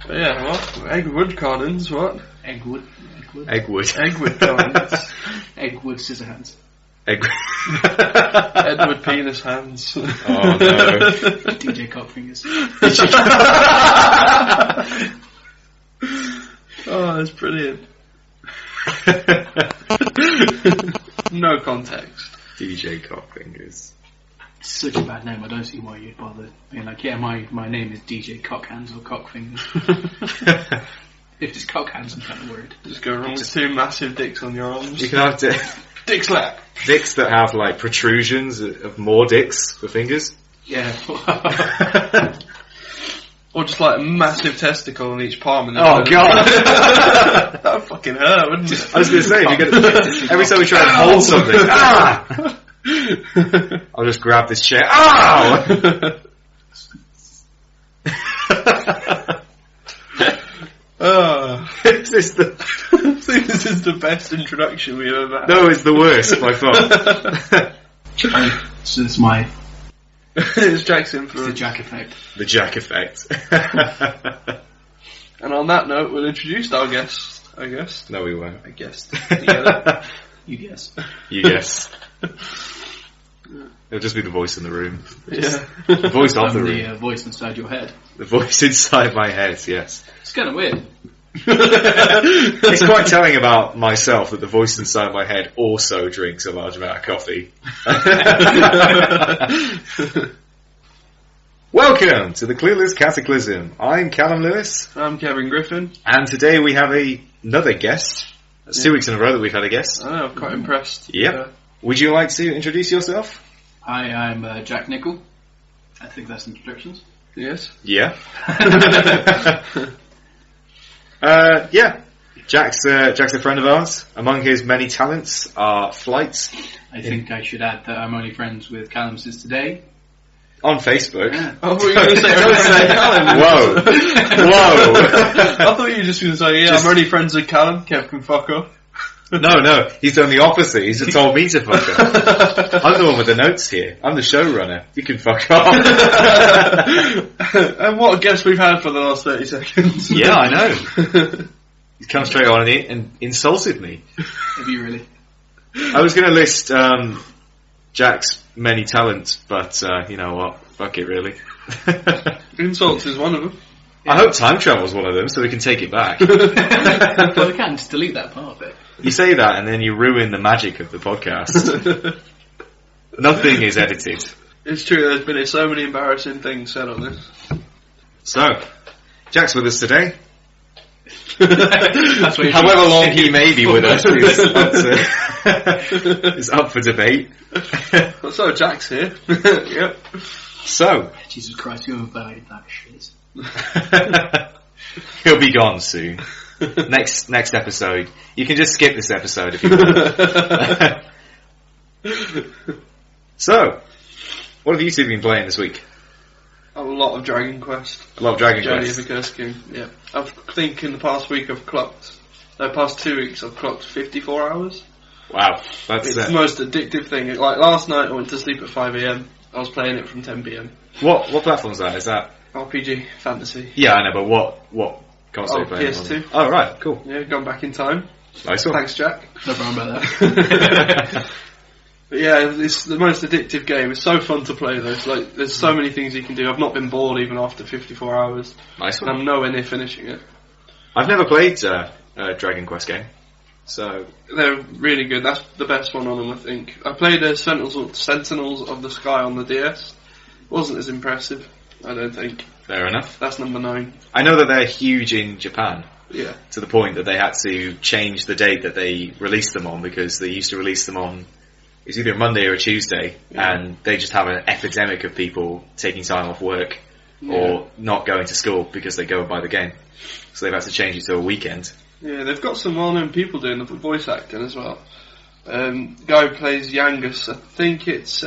But yeah, what? Eggwood cannons, what? Eggwood. Eggwood cannons. Eggwood Scissorhands. Edward Penis Hands. Oh no. DJ Cockfingers. Oh, that's brilliant. No context. DJ Cockfingers. Such a bad name, I don't see why you'd bother being like, yeah, my name is DJ Cockhands or Cockfingers. If it's Cockhands, I'm kind of worried. Just go wrong with 2 massive dicks on your arms. You can have Dick slap. dicks that have like protrusions of more dicks for fingers. Yeah. Or just like a massive testicle on each palm. And Oh god! That would fucking hurt, wouldn't it? I was going to say, every time we try and hold something, I'll just grab this chair. Ow! This is the best introduction we've ever had. No, it's the worst by far. So it's my... It's Jack's It's influence. the Jack effect. The Jack effect. And on that note, we'll introduce our guest, I guess. No, we won't. I guess. Yeah. You guess. You guess. It'll just be the voice in the room. Yeah. The voice of the I'm room. the voice inside your head. The voice inside my head, yes. It's kind of weird. It's quite telling about myself that the voice inside my head also drinks a large amount of coffee. Welcome to the Clueless Cataclysm. I'm Callum Lewis. I'm Kevin Griffin. And today we have another guest. It's 2 weeks in a row that we've had a guest. I know, I'm quite impressed. Yep. Would you like to introduce yourself? Hi, I'm Jack Nicol. I think that's introductions. Yes. Yeah. Yeah. Jack's a friend of ours. Among his many talents are flight I think I should add that I'm only friends with Callum since today. on Facebook. Yeah. Oh, what were you going to say? Callum. Whoa. Whoa. I thought you were just going to say, yeah, I'm only friends with Callum. Kev can fuck off. No, he's done the opposite. He's just told me to fuck off. I'm the one with the notes here. I'm the showrunner. You can fuck off. And what a guest we've had for the last 30 seconds. Yeah, I know. He's come straight on and insulted me. Have you really? I was going to list Jack's many talents, but you know what? Fuck it, really. Insults is one of them. I hope time travel is one of them, so we can take it back. Well, we can just delete that part of it. You say that, and then you ruin the magic of the podcast. Nothing is edited. It's true, there's been so many embarrassing things said on this. So, Jack's with us today. That's what you However long he may be with us is up for debate. So, Jack's here. Yep. So, Jesus Christ, you invalid that shit. he'll be gone soon. Next episode. You can just skip this episode if you want. So, what have you two been playing this week? A lot of Dragon Quest. A lot of Dragon Journey Quest. of the Cursed King. Yeah. I think in the past week past 2 weeks I've clocked 54 hours. Wow, that's It's the most addictive thing. Like last night I went to sleep at 5 AM. I was playing it from 10 PM. what platform is that? Is that? RPG, fantasy. Yeah, I know, but what console are you playing? PS2. Oh, right, cool. Yeah, gone back in time. Nice one. Thanks, Jack. No problem about that. But yeah, it's the most addictive game. It's so fun to play though. It's like, there's so many things you can do. I've not been bored even after 54 hours. Nice And one. I'm nowhere near finishing it. I've never played a Dragon Quest game, so They're really good. That's the best one on them, I think. I played Sentinels of the Sky on the DS. Wasn't as impressive, I don't think. fair enough. That's number 9. I know that they're huge in Japan, Yeah. to the point that they had to change the date that they released them on, because they used to release them on, it's either a Monday or a Tuesday, and they just have an epidemic of people taking time off work or not going to school because they go and buy the game. So they've had to change it to a weekend. Yeah, they've got some well-known people doing the voice acting as well. Guy who plays Yangus, I think it's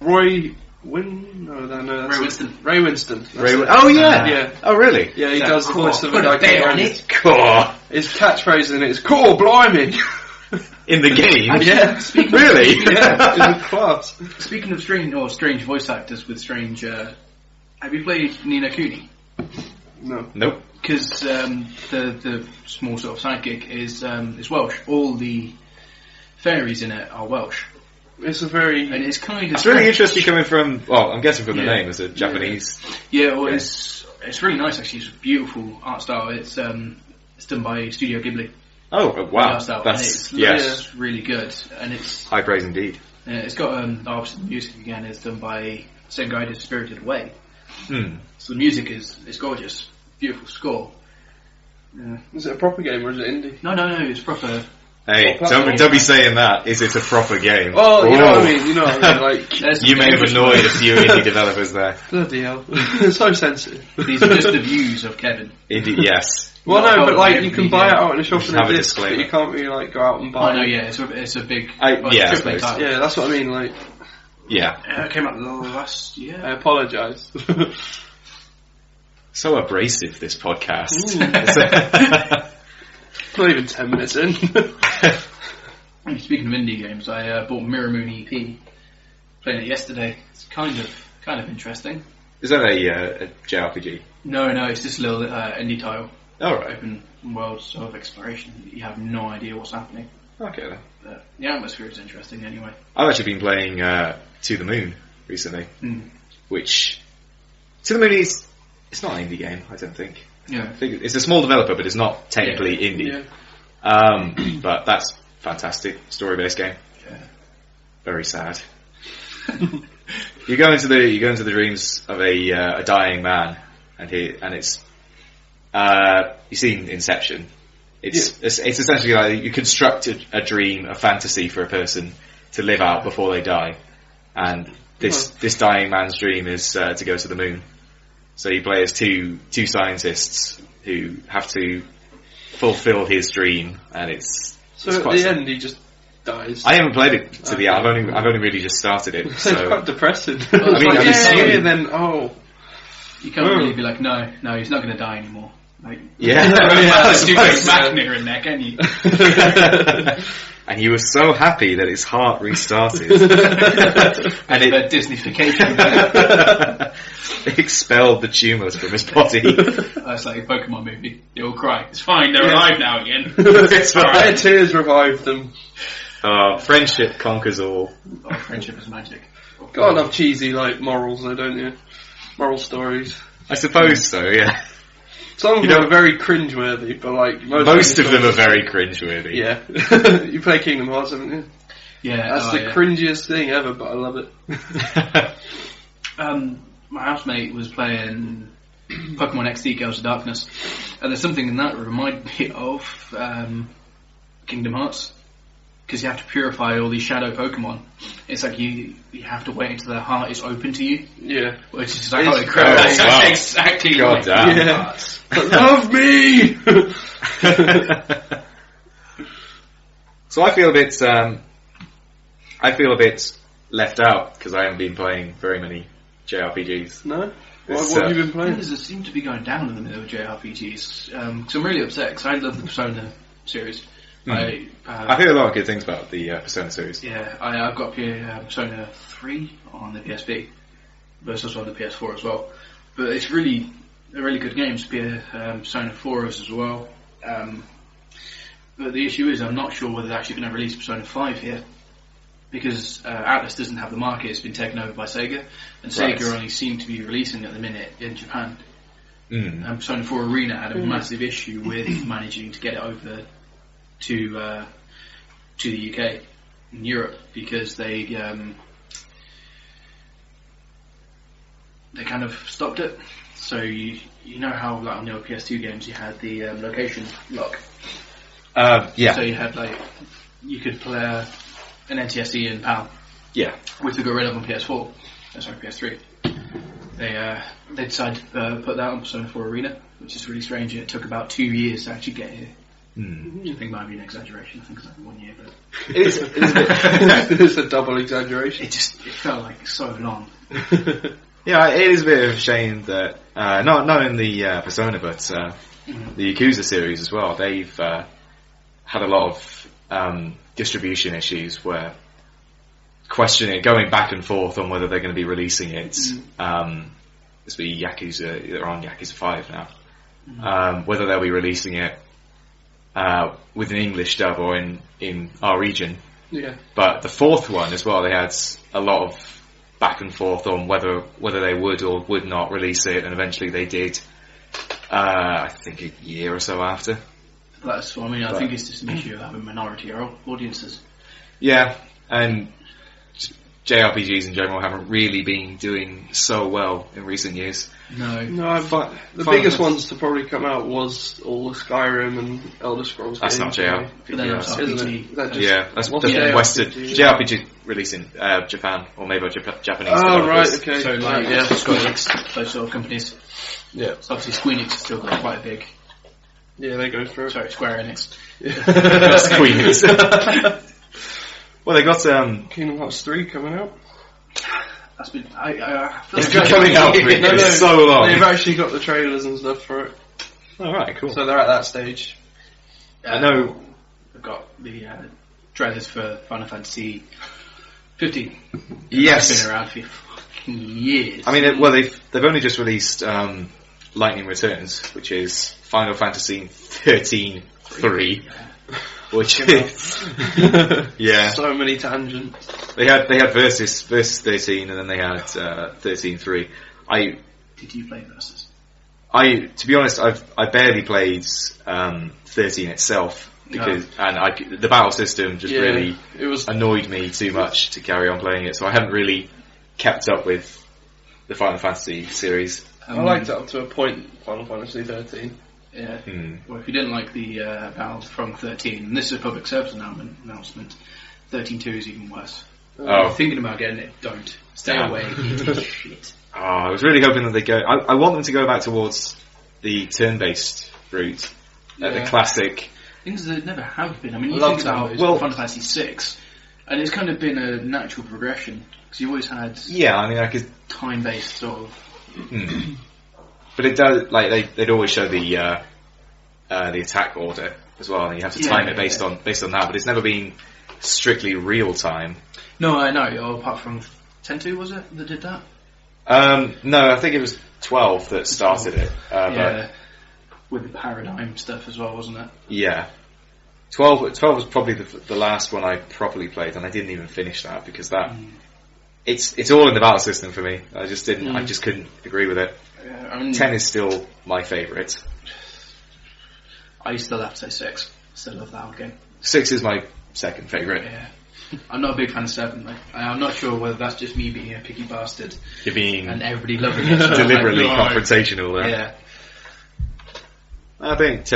Roy Winston. Ray Winston. That's it. Oh yeah! Yeah. Oh really? Yeah, he does the voice of a Put guy a bear called on Yangus. it. Cool. His catchphrase in it is "Cool, blimey!" In the game? Yeah. Really? Yeah, it's class. Speaking of strange voice actors with strange... have you played Ni no Kuni? No. Nope. because the small sort of sidekick is Welsh. All the fairies in it are Welsh. It's a very... And it's kind of... It's really interesting coming from... Well, I'm guessing from the name, as a Japanese... Yeah, well, it's really nice, actually. It's a beautiful art style. It's done by Studio Ghibli. Oh, wow. Art style. That's... It's really good. And it's... High praise indeed. It's got... obviously, the music, again, is done by the same guy who did Spirited Away. So the music is gorgeous. Beautiful score. Yeah. Is it a proper game or is it indie? No, it's proper... Hey, don't be saying that. Is it a proper game? Oh, you know what I mean. Like you may have annoyed a few indie developers there. Bloody hell, so sensitive. These are just the views of Kevin. Indie, yes. Well, no, but like you can buy it out in a shop and have a disc, but disclaimer. you can't really like go out and buy. Oh no, yeah, it's a big AAA title. Yeah, that's what I mean. Like, yeah, it came out last year. I apologise. So abrasive, this podcast. Not even 10 minutes in. Speaking of indie games, I bought Mirror Moon EP. Playing it yesterday. It's kind of interesting. Is that a JRPG? No, it's just a little indie title. Oh, right. Open world sort of exploration. You have no idea what's happening. Okay then. But the atmosphere is interesting anyway. I've actually been playing To the Moon recently, which To the Moon is it's not an indie game, I don't think. Yeah, I think it's a small developer, but it's not technically indie. Yeah. But that's fantastic story-based game. Yeah. Very sad. You go into the dreams of a dying man, and it's you've seen Inception. It's essentially like you construct a dream, a fantasy for a person to live out before they die, and this dying man's dream is to go to the moon. So you play as two scientists who have to fulfill his dream, and it's at the end he just dies. I haven't played it to the end. I've only really just started it. So it's quite depressing. Well, I mean, and then you can't really be like, no, he's not going to die anymore. Like, Machina in there, can you? And he was so happy that his heart restarted. And it Disney-fication. It expelled the tumours from his body. That's like a Pokemon movie. They all cry. It's fine, they're alive now again. It's fine. Their tears revived them. Friendship conquers all. Oh, friendship is magic. Gotta love cheesy like morals though, don't you? Moral stories. I suppose so, yeah. Some of them are very cringeworthy, but like most of them are very cringeworthy. Yeah. You play Kingdom Hearts, haven't you? Yeah. That's the cringiest thing ever, but I love it. My housemate was playing Pokemon XD Girls of Darkness, and there's something in that that reminded me of Kingdom Hearts, because you have to purify all these shadow Pokemon. It's like you have to wait until their heart is open to you. Yeah. Which is like, holy crap, that's exactly God like damn. Kingdom Hearts. Love me! So I feel a bit left out because I haven't been playing very many JRPGs. No? What have you been playing? Things seem to be going down in the middle of JRPGs. Because I'm really upset, because I love the Persona series. I hear a lot of good things about the Persona series. Yeah, I've got Persona 3 on the PSP, but it's also on the PS4 as well. But it's really good games. Persona 4 is as well. But the issue is I'm not sure whether they're actually going to release Persona 5 here, because Atlas doesn't have the market. It's been taken over by Sega, and Sega only seem to be releasing at the minute in Japan. And Persona 4 Arena had a massive issue with managing to get it over to the UK and Europe, because they kind of stopped it. So you know how like on the old PS2 games you had the location lock. Yeah. So you had you could play an NTSC and PAL. Yeah. Which they got rid of on PS4. Sorry, PS3. They decided to put that on Persona 4 Arena, which is really strange. It took about 2 years to actually get here. Which I think might be an exaggeration. I think it's like 1 year, but it is a double exaggeration. It felt like so long. Yeah, it is a bit of a shame that not in the Persona, but the Yakuza series as well. They've had a lot of distribution issues where going back and forth on whether they're going to be releasing it. This will be Yakuza. They're on Yakuza 5 now. whether they'll be releasing it with an English dub or in our region. Yeah. But the fourth one as well, they had a lot of back and forth on whether they would or would not release it, and eventually they did. I think a year or so after. That's what I mean. I think it's just an issue of having minority audiences. Yeah, and JRPGs in general haven't really been doing so well in recent years. No, but the biggest ones to probably come out was all the Skyrim and Elder Scrolls. That's not JRPG, isn't it? That's JRPG? Western JRPG released in Japan, or maybe Japanese. Oh right, okay. So Square Enix, those sort of companies. Yeah. So obviously Square Enix has still got quite a big. Yeah, they go for it. Sorry, Square Enix. Square Enix. Well, they got Kingdom Hearts 3 coming out. That's been. It's been coming out for so long. They've actually got the trailers and stuff for it. All right, cool. So they're at that stage. I know. They've got the trailers for Final Fantasy 15. Yes. It's been around for fucking years. I mean, they've only just released Lightning Returns, which is Final Fantasy 13-3. Which is yeah, so many tangents. They had Versus 13, and then they had 13-3. Did you play Versus? To be honest, I barely played 13 itself because the battle system just really annoyed me too much to carry on playing it. So I haven't really kept up with the Final Fantasy series. I liked it up to a point. Final Fantasy 13. Yeah. Well, if you didn't like the battles from 13, and this is a public service announcement, 13.2 is even worse. If you're thinking about getting it, don't. Stay away. It is shit. I was really hoping that they go. I want them to go back towards the turn-based route, the classic. Things that never have been. I mean, you think about Final Fantasy 6, and it's kind of been a natural progression because you always had. Yeah, I mean, I could time-based sort of. But it does, like they'd always show the attack order as well, and you have to time it based on that. But it's never been strictly real time. No, I know. Apart from 10.2, was it that did that? No, I think it was 12 that started it. But with the paradigm stuff as well, wasn't it? Yeah, 12 was probably the last one I properly played, and I didn't even finish that because that it's all in the battle system for me. I just didn't. I just couldn't agree with it. 10 is still my favourite. I still have to say 6. Still love that game. 6 is my second favourite. Yeah. I'm not a big fan of 7 though. I'm not sure whether that's just me being a picky bastard. You're being and everybody loving it. deliberately confrontational there. Yeah. I think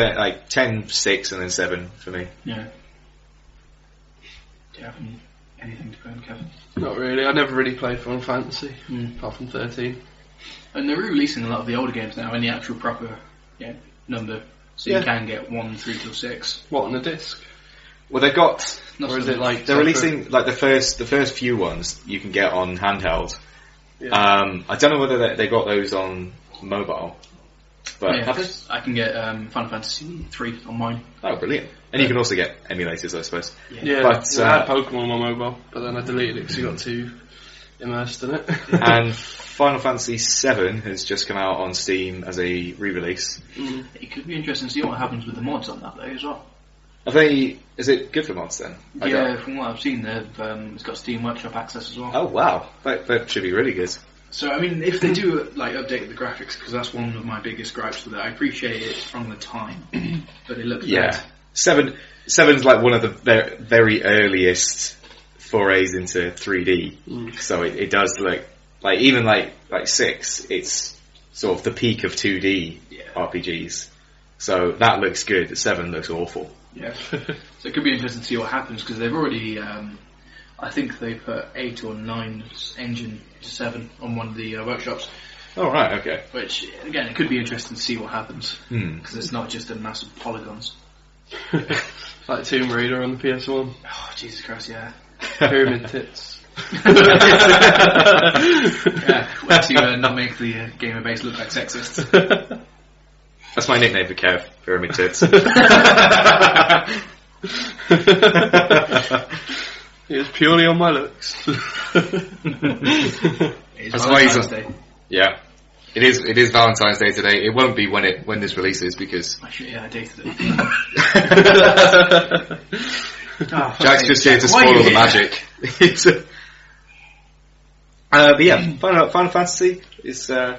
10, 6 and then 7 for me. Yeah. Do you have anything to put in, Kevin? Not really. I never really played Final Fantasy apart from 13. And they're releasing a lot of the older games now in the actual proper number, so you can get 1 through till 6. What, on the disc? Well, they've got. Or is it like they're releasing like the first few ones you can get on handheld. Yeah. I don't know whether they got those on mobile, but I can get Final Fantasy 3 on mine. Oh, brilliant! And you can also get emulators, I suppose. Yeah, but I had Pokemon on mobile, but then I deleted it because you got too immersed in it. And Final Fantasy 7 has just come out on Steam as a re-release. It could be interesting to see what happens with the mods on that though as well. Is it good for mods then? Yeah, from what I've seen, it's got Steam Workshop access as well. Oh wow, that should be really good. So I mean, if they do update the graphics, because that's one of my biggest gripes with it. I appreciate it from the time, but it looks bad. 7's like one of the very earliest forays into 3D, so it does look like even like 6. It's sort of the peak of 2D RPGs. So that looks good. 7 looks awful. Yeah. So it could be interesting to see what happens because they've already, I think they put 8 or 9 engine to 7 on one of the workshops. Oh right, okay. Which again, it could be interesting to see what happens because it's not just a massive polygons. Like Tomb Raider on the PS1. Oh Jesus Christ, yeah. Pyramid tits. Way to not make the gamer base look like sexist. That's my nickname for Kev, Pyramid Tits. It's purely on my looks. That's why he's on. Yeah. It is Valentine's Day today. It won't be when this releases because I dated it. Jack's just here to spoil the magic. But yeah, Final Fantasy is. I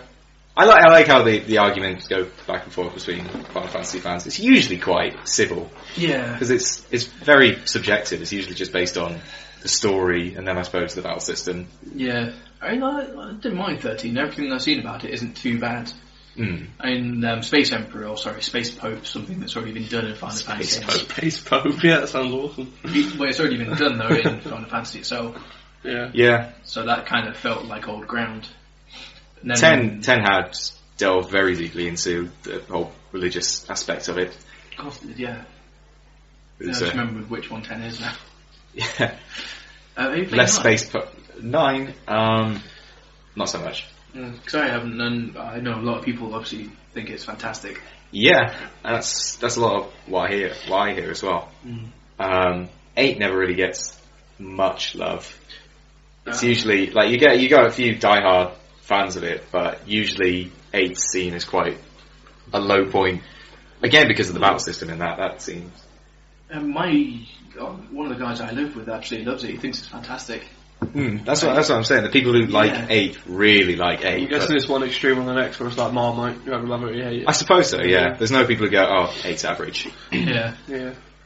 like how the arguments go back and forth between Final Fantasy fans. It's usually quite civil. Yeah, because it's very subjective. It's usually just based on the story and then I suppose the battle system. Yeah. I mean, I didn't mind 13. Everything I've seen about it isn't too bad. I mean, Space Pope, something that's already been done in Final Fantasy. Space Pope, yeah, that sounds awesome. Well, it's already been done, though, in Final Fantasy itself. Yeah. So that kind of felt like old ground. And then 10 had delved very deeply into the whole religious aspect of it. Of course it did, yeah. I just remember which one 10 is now. Yeah. Less Space Pope. 9, not so much. Because I haven't, and I know a lot of people obviously think it's fantastic. Yeah, that's a lot of what I hear as well. 8 never really gets much love. It's usually like you got a few diehard fans of it, but usually 8's seen as quite a low point. Again, because of the battle system in that seems. One of the guys I live with absolutely loves it. He thinks it's fantastic. That's what I'm saying. The people who like 8 really like 8. I'm guessing it's one extreme on the next where it's like Marmite. You either love it or you hate it. I suppose so, yeah. There's no people who go, 8's average. Yeah.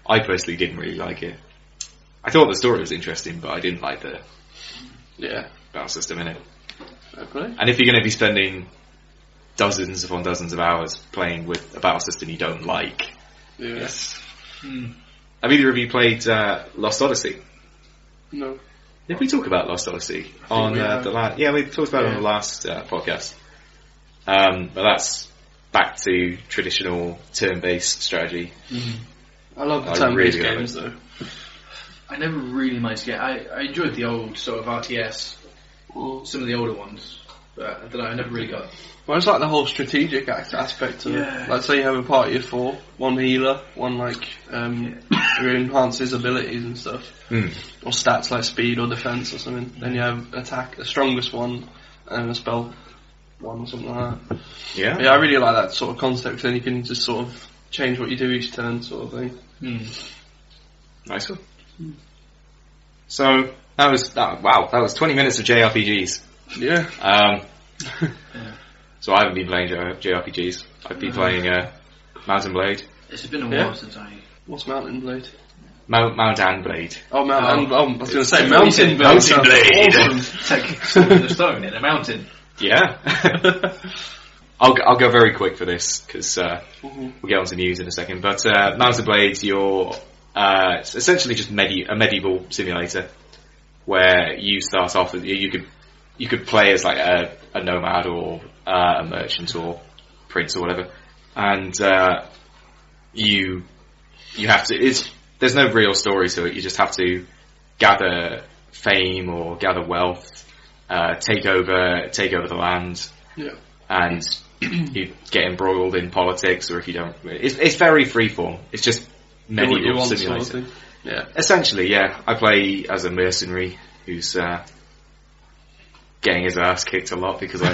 I personally didn't really like it. I thought the story was interesting, but I didn't like the battle system in it. Okay. And if you're going to be spending dozens upon dozens of hours playing with a battle system you don't like... Yes. Have either of you played Lost Odyssey? No. Did we talk about Lost Odyssey on the last? Yeah, we talked about it on the last podcast. But that's back to traditional turn-based strategy. I love the turn-based games though. I never really managed to get. I enjoyed the old sort of RTS, some of the older ones, but I don't know. I never really got. Well, it's like the whole strategic aspect of it. Like, say you have a party of 4, one healer, one who enhances abilities and stuff, or stats like speed or defense or something. Then you have attack, the strongest one, and a spell one or something like that. Yeah, I really like that sort of concept. Cause then you can just sort of change what you do each turn, sort of thing. Nice one. So that was 20 minutes of JRPGs. Yeah. So I haven't been playing JRPGs. I've been playing Mountain Blade. It's been a while since I... What's Mountain Blade? Mount and Blade. Oh, I was going to say Mountain Blade. Mountain Blade. Awesome. Take sword in the stone in a mountain. Yeah. I'll go very quick for this because we'll get on to news in a second. But Mountain Blade, it's essentially just a medieval simulator where you start off with you could play as like a nomad or a merchant or prince or whatever, and you have to. There's no real story to it. You just have to gather fame or gather wealth, take over the land, and you get embroiled in politics, or if you don't, it's very freeform. It's just medieval simulator. Sort of yeah, essentially, yeah. I play as a mercenary who's getting his ass kicked a lot because I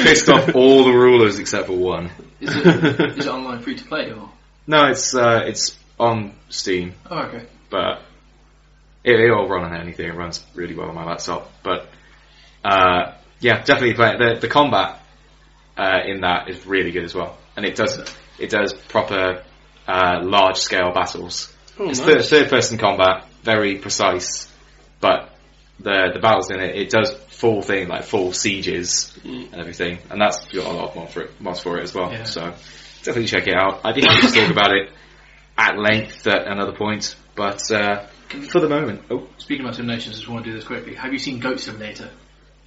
pissed off all the rulers except for one. Is it online free to play or? No, it's on Steam. Oh, okay. But it'll run on anything. It runs really well on my laptop. But yeah, definitely play it. The combat in that is really good as well, and it does proper large scale battles. Oh, it's nice. third person combat, very precise, but the battles in it does full sieges and everything, and that's got a lot mods for it as well. Yeah. So definitely check it out. I'd be happy to talk about it at length at another point, but for the moment, speaking about simulations, I just want to do this quickly. Have you seen Goat Simulator?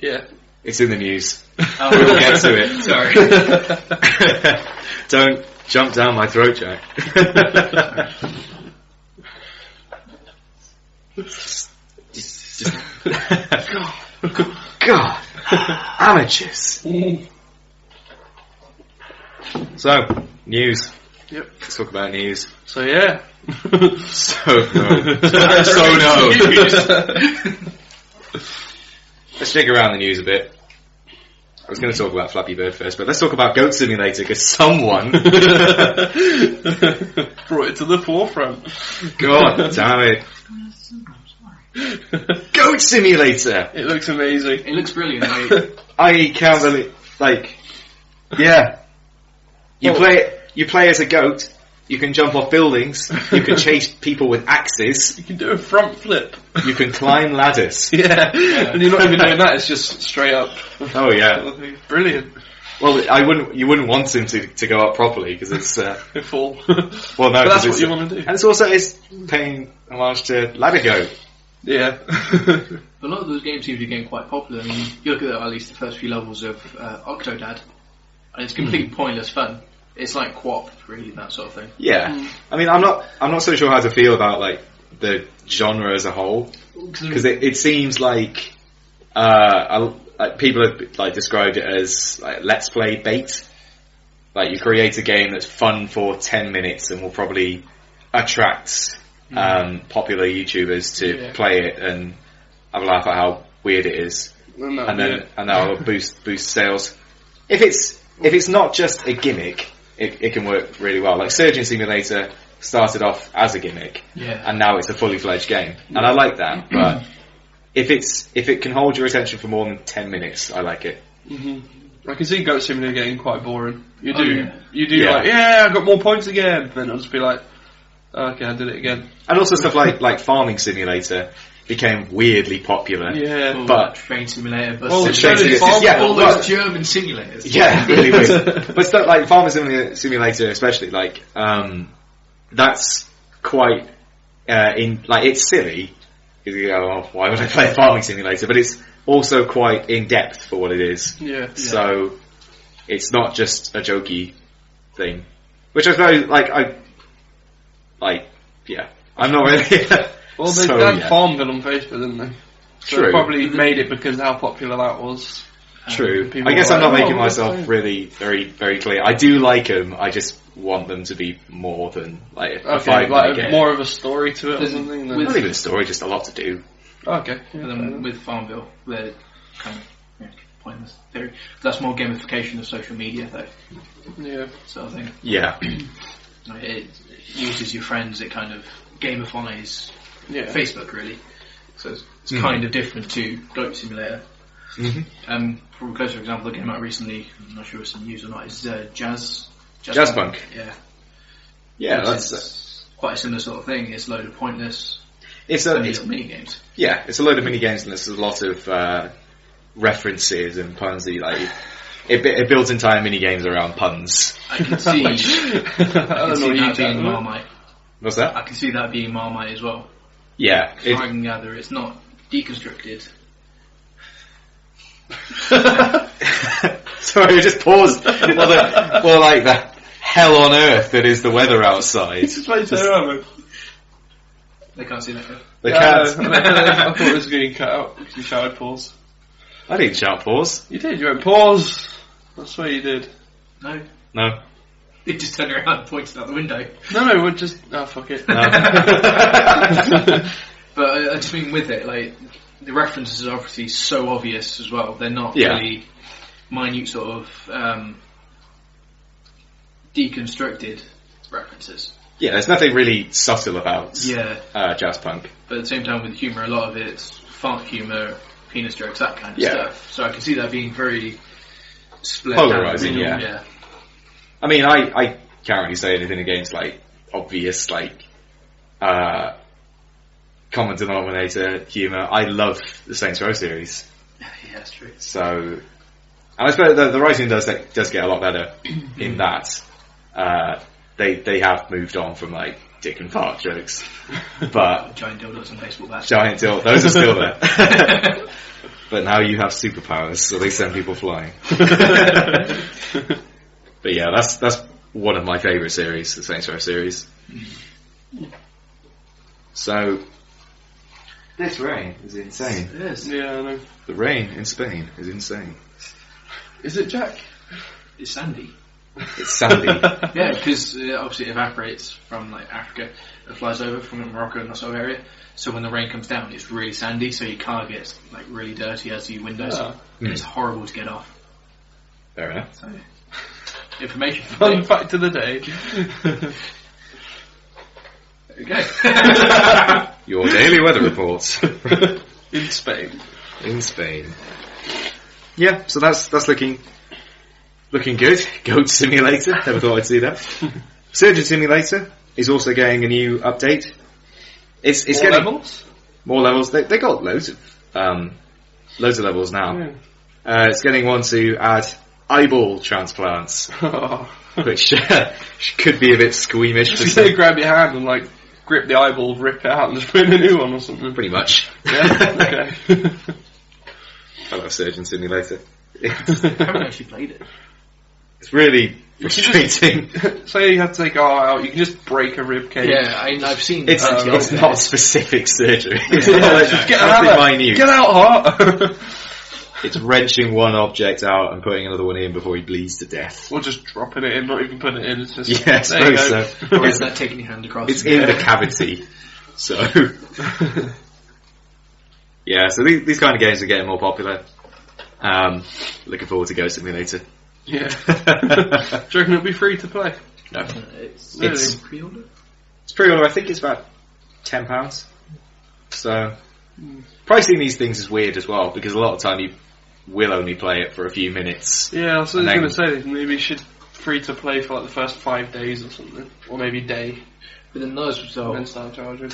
Yeah, it's in the news. Oh, we'll get to it. Sorry. Don't jump down my throat, Jack. God, amateurs. So, news. Yep. Let's talk about news. So yeah. So no. Let's dig around the news a bit. I was going to talk about Flappy Bird first, but let's talk about Goat Simulator, because someone brought it to the forefront. God damn it. Goat Simulator! It looks amazing. It looks brilliant. I can't believe, yeah. You play as a goat, you can jump off buildings, you can chase people with axes. You can do a front flip. You can climb ladders. Yeah. And you're not even doing that, it's just straight up. Oh yeah. Brilliant. Well, you wouldn't want him to go up properly, because it's... Fall. Well, no, but that's what you want to do. And it's paying homage to Ladder Goat. Yeah. A lot of those games seem to be getting quite popular. I mean, you look at least the first few levels of Octodad, and it's completely pointless fun. It's like QWOP, really, that sort of thing. Yeah. I mean, I'm not so sure how to feel about, like, the genre as a whole, because it seems like people have, like, described it as, like, let's play bait. Like, you create a game that's fun for 10 minutes and will probably attract popular YouTubers to play it and have a laugh at how weird it is, and that will boost sales. If it's not just a gimmick, it can work really well. Like Surgeon Simulator started off as a gimmick, and now it's a fully fledged game, and I like that. But if it can hold your attention for more than 10 minutes, I like it. I can see Goat Simulator getting quite boring. You do I got more points again, then it'll just be like, okay, I did it again. And also stuff like Farming Simulator became weirdly popular. Yeah. But Train Simulator, all those German simulators. Yeah, really weird. But stuff like Farming Simulator especially, like, that's quite, it's silly, because you go, oh, why would I play a Farming Simulator? But it's also quite in-depth for what it is. Yeah. So, it's not just a jokey thing. Which I suppose, I'm not really... Well, they had Farmville on Facebook, didn't they? So True. They probably made it because of how popular that was. True. I guess I'm not making myself really very, very clear. I do like them, I just want them to be more than, like, a 5-minute game. More of a story to it or something? Not even a story, just a lot to do. Okay. Yeah, and then with Farmville, they're kind of pointless theory. That's more gamification of social media, though. Yeah. Sort of thing. Yeah. It uses your friends, it kind of gamifies Facebook, really. So it's kind of different to Goat Simulator. For a closer example, that came out recently, I'm not sure if it's some news or not, is Jazzpunk. Yeah, that's quite a similar sort of thing. It's a load of pointless mini games. Yeah, it's a load of mini games, and there's a lot of references and puns that it builds entire mini games around puns. I can see that being Marmite. What's that? I can see that being Marmite as well. Yeah. I can gather it's not deconstructed. Sorry, I just paused. Well, like the hell on earth that is the weather outside. It's just like so They can't see that. They can't. I thought it was getting cut out because you shouted pause. I didn't shout pause. You did. You went pause. I swear you did. No. He just turned around and pointed out the window. No, we're just... Oh, fuck it. No. But I just mean with it, like, the references are obviously so obvious as well. They're not really minute sort of deconstructed references. Yeah, there's nothing really subtle about Jazzpunk. But at the same time, with humour, a lot of it's fart humour, penis jokes, that kind of stuff. So I can see that being very split. Polarising, yeah. I mean, I can't really say anything against, like, obvious, like, common denominator humour. I love the Saints Row series. Yeah, that's true. So, and I suppose the writing does get a lot better in that. They have moved on from, like, dick and fart jokes. But giant dildos and baseball bats. Giant dildos, those are still there. But now you have superpowers, so they send people flying. But yeah, that's one of my favourite series, the Saints Row series. So, this rain is insane. It is. Yeah, I know. The rain in Spain is insane. Is it, Jack? It's sandy. It's sandy. Yeah, because obviously it evaporates from, like, Africa. It flies over from Morocco and that sort of area. So when the rain comes down, it's really sandy, so your car gets, like, really dirty as your windows. And it's horrible to get off. Fair enough. So, information. Fun fact of the day. There we go. Your daily weather reports. In Spain. In Spain. Yeah, so that's looking good. Goat Simulator. Never thought I'd see that. Surgeon Simulator is also getting a new update. It's More getting levels? more levels. They got loads of levels now. Yeah. It's getting one to add eyeball transplants, which could be a bit squeamish. Just they grab your hand and like grip the eyeball, rip it out, and just put in a new one or something. Pretty much. Yeah. Okay. I love Surgeon Simulator. I haven't actually played it. It's really frustrating. Say you have to take an eye out, you can just break a rib cage. Yeah, I've seen. It's not specific surgery. It's Yeah, not like just get nothing out, minute. get out, heart. It's wrenching one object out and putting another one in before he bleeds to death. Or just dropping it in, not even putting it in. It's just Yeah, I there you suppose go. so. Or is that taking your hand across? It's in the cavity. So yeah, so these kind of games are getting more popular. Looking forward to Goat Simulator. Yeah. Do you reckon it'll be free to play? No. It's pre-order. It's pre-order. I think it's about £10. So pricing these things is weird as well, because a lot of time you will only play it for a few minutes. Yeah, I was going then- to say maybe you should free to play for like the first 5 days or something, or maybe day, But then those and then results. start charging.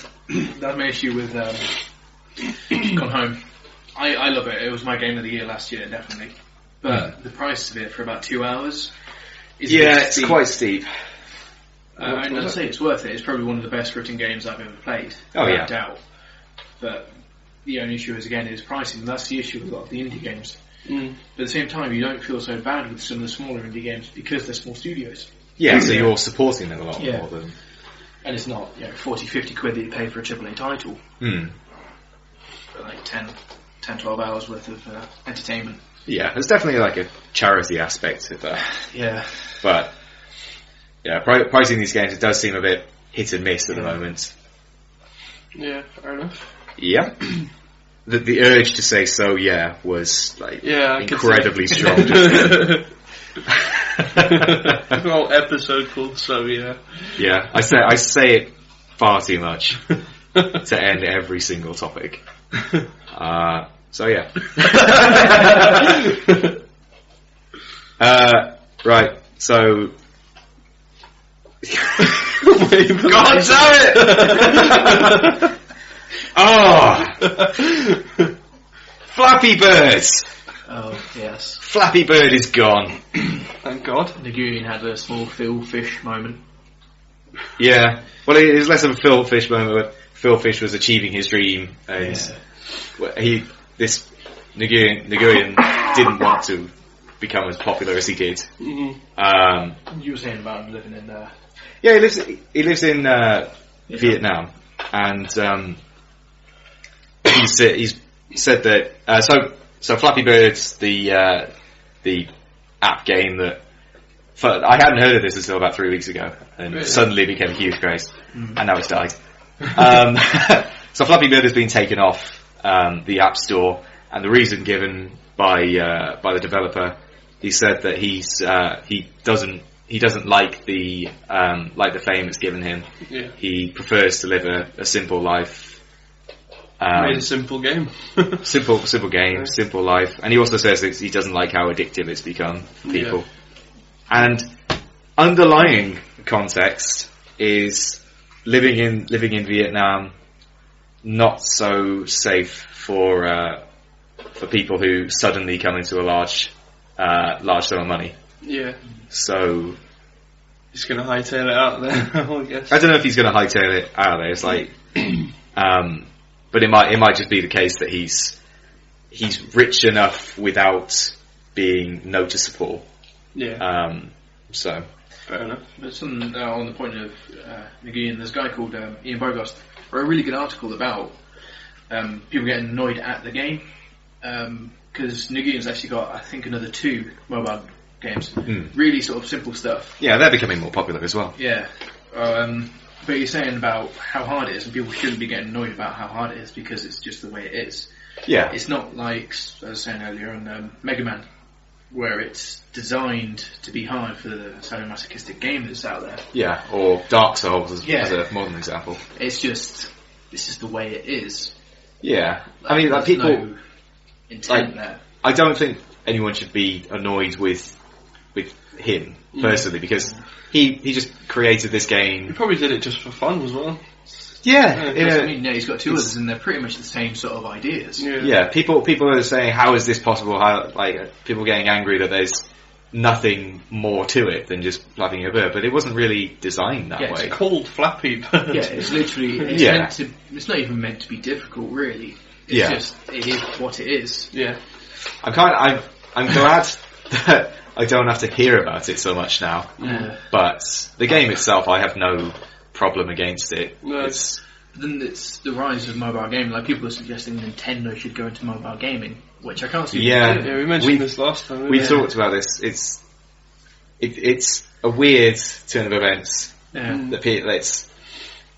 That's my issue with Gone Home. I love it. It was my game of the year last year, definitely. But the price of it for about 2 hours is a bit It's steep. quite steep. I'd say it's worth it. It's probably one of the best written games I've ever played. Oh, without yeah. doubt. But the only issue is pricing. And that's the issue with a lot of the indie games. Mm. But at the same time, you don't feel so bad with some of the smaller indie games because they're small studios. Yeah, so you're supporting them a lot Yeah. more than... And it's not 40, 50 quid that you pay for a AAA title. But like 10, 12 hours worth of entertainment. Yeah, there's definitely like a charity aspect to that. Yeah. But yeah, pricing these games, it does seem a bit hit and miss at the moment. Yeah, fair enough. Yeah. The urge to say so, yeah, was like incredibly strong. There's a whole episode called So Yeah. Yeah, I say it far too much to end every single topic. So yeah. Right, so... God damn it! Flappy Bird! Oh, yes. Flappy Bird is gone. Thank God. Nagurian had a small Phil Fish moment. Yeah. Well, it was less of a Phil Fish moment where Phil Fish was achieving his dream, and Nagurian didn't want to become as popular as he did. Mm-hmm. You were saying about him living in Yeah, he lives in Vietnam, and he's said that so Flappy Bird's the app game that I hadn't heard of this until about 3 weeks ago, and suddenly became a huge craze, and now it's died. So Flappy Bird has been taken off the App Store, and the reason given by the developer, he said that he doesn't like the fame it's given him. Yeah. He prefers to live a simple life. Made a simple game. simple game, simple life, and he also says that he doesn't like how addictive it's become for people. Yeah. And underlying context is living in Vietnam, not so safe for people who suddenly come into a large sum of money. Yeah. So He's going to hightail it out there, I guess. I don't know if he's going to hightail it out of there. It's like, but it might just be the case that he's rich enough without being noticeable. Yeah. So fair enough. But on the point of Nagurian, there's a guy called Ian Bogost wrote a really good article about people getting annoyed at the game because Nagurian's actually got, I think, another 2 mobile games. Really sort of simple stuff. yeah, they're becoming more popular as well. Yeah. But you're saying about how hard it is, and people shouldn't be getting annoyed about how hard it is because it's just the way it is. Yeah. It's not like, as I was saying earlier, on Mega Man, where it's designed to be hard for the sadomasochistic gamers out there. Yeah, or Dark Souls as a modern example. It's just, this is the way it is. Yeah. I mean, like, people... no intent there. I don't think anyone should be annoyed with him, personally, because he just created this game. He probably did it just for fun as well. Yeah, I mean, he's got two others, and they're pretty much the same sort of ideas. Yeah, people are saying, how is this possible? How, like, people getting angry that there's nothing more to it than just flapping a bird, but it wasn't really designed that way. It's called Flappy Bird. Yeah, it's literally, it's not even meant to be difficult, really. It's just, it is what it is. Yeah. I'm glad that I don't have to hear about it so much now. But the game itself, I have no problem against it. No. Then it's the rise of mobile gaming. Like, people are suggesting Nintendo should go into mobile gaming, which I can't see. Yeah, we mentioned this last time. We talked about this. It's a weird turn of events. Yeah.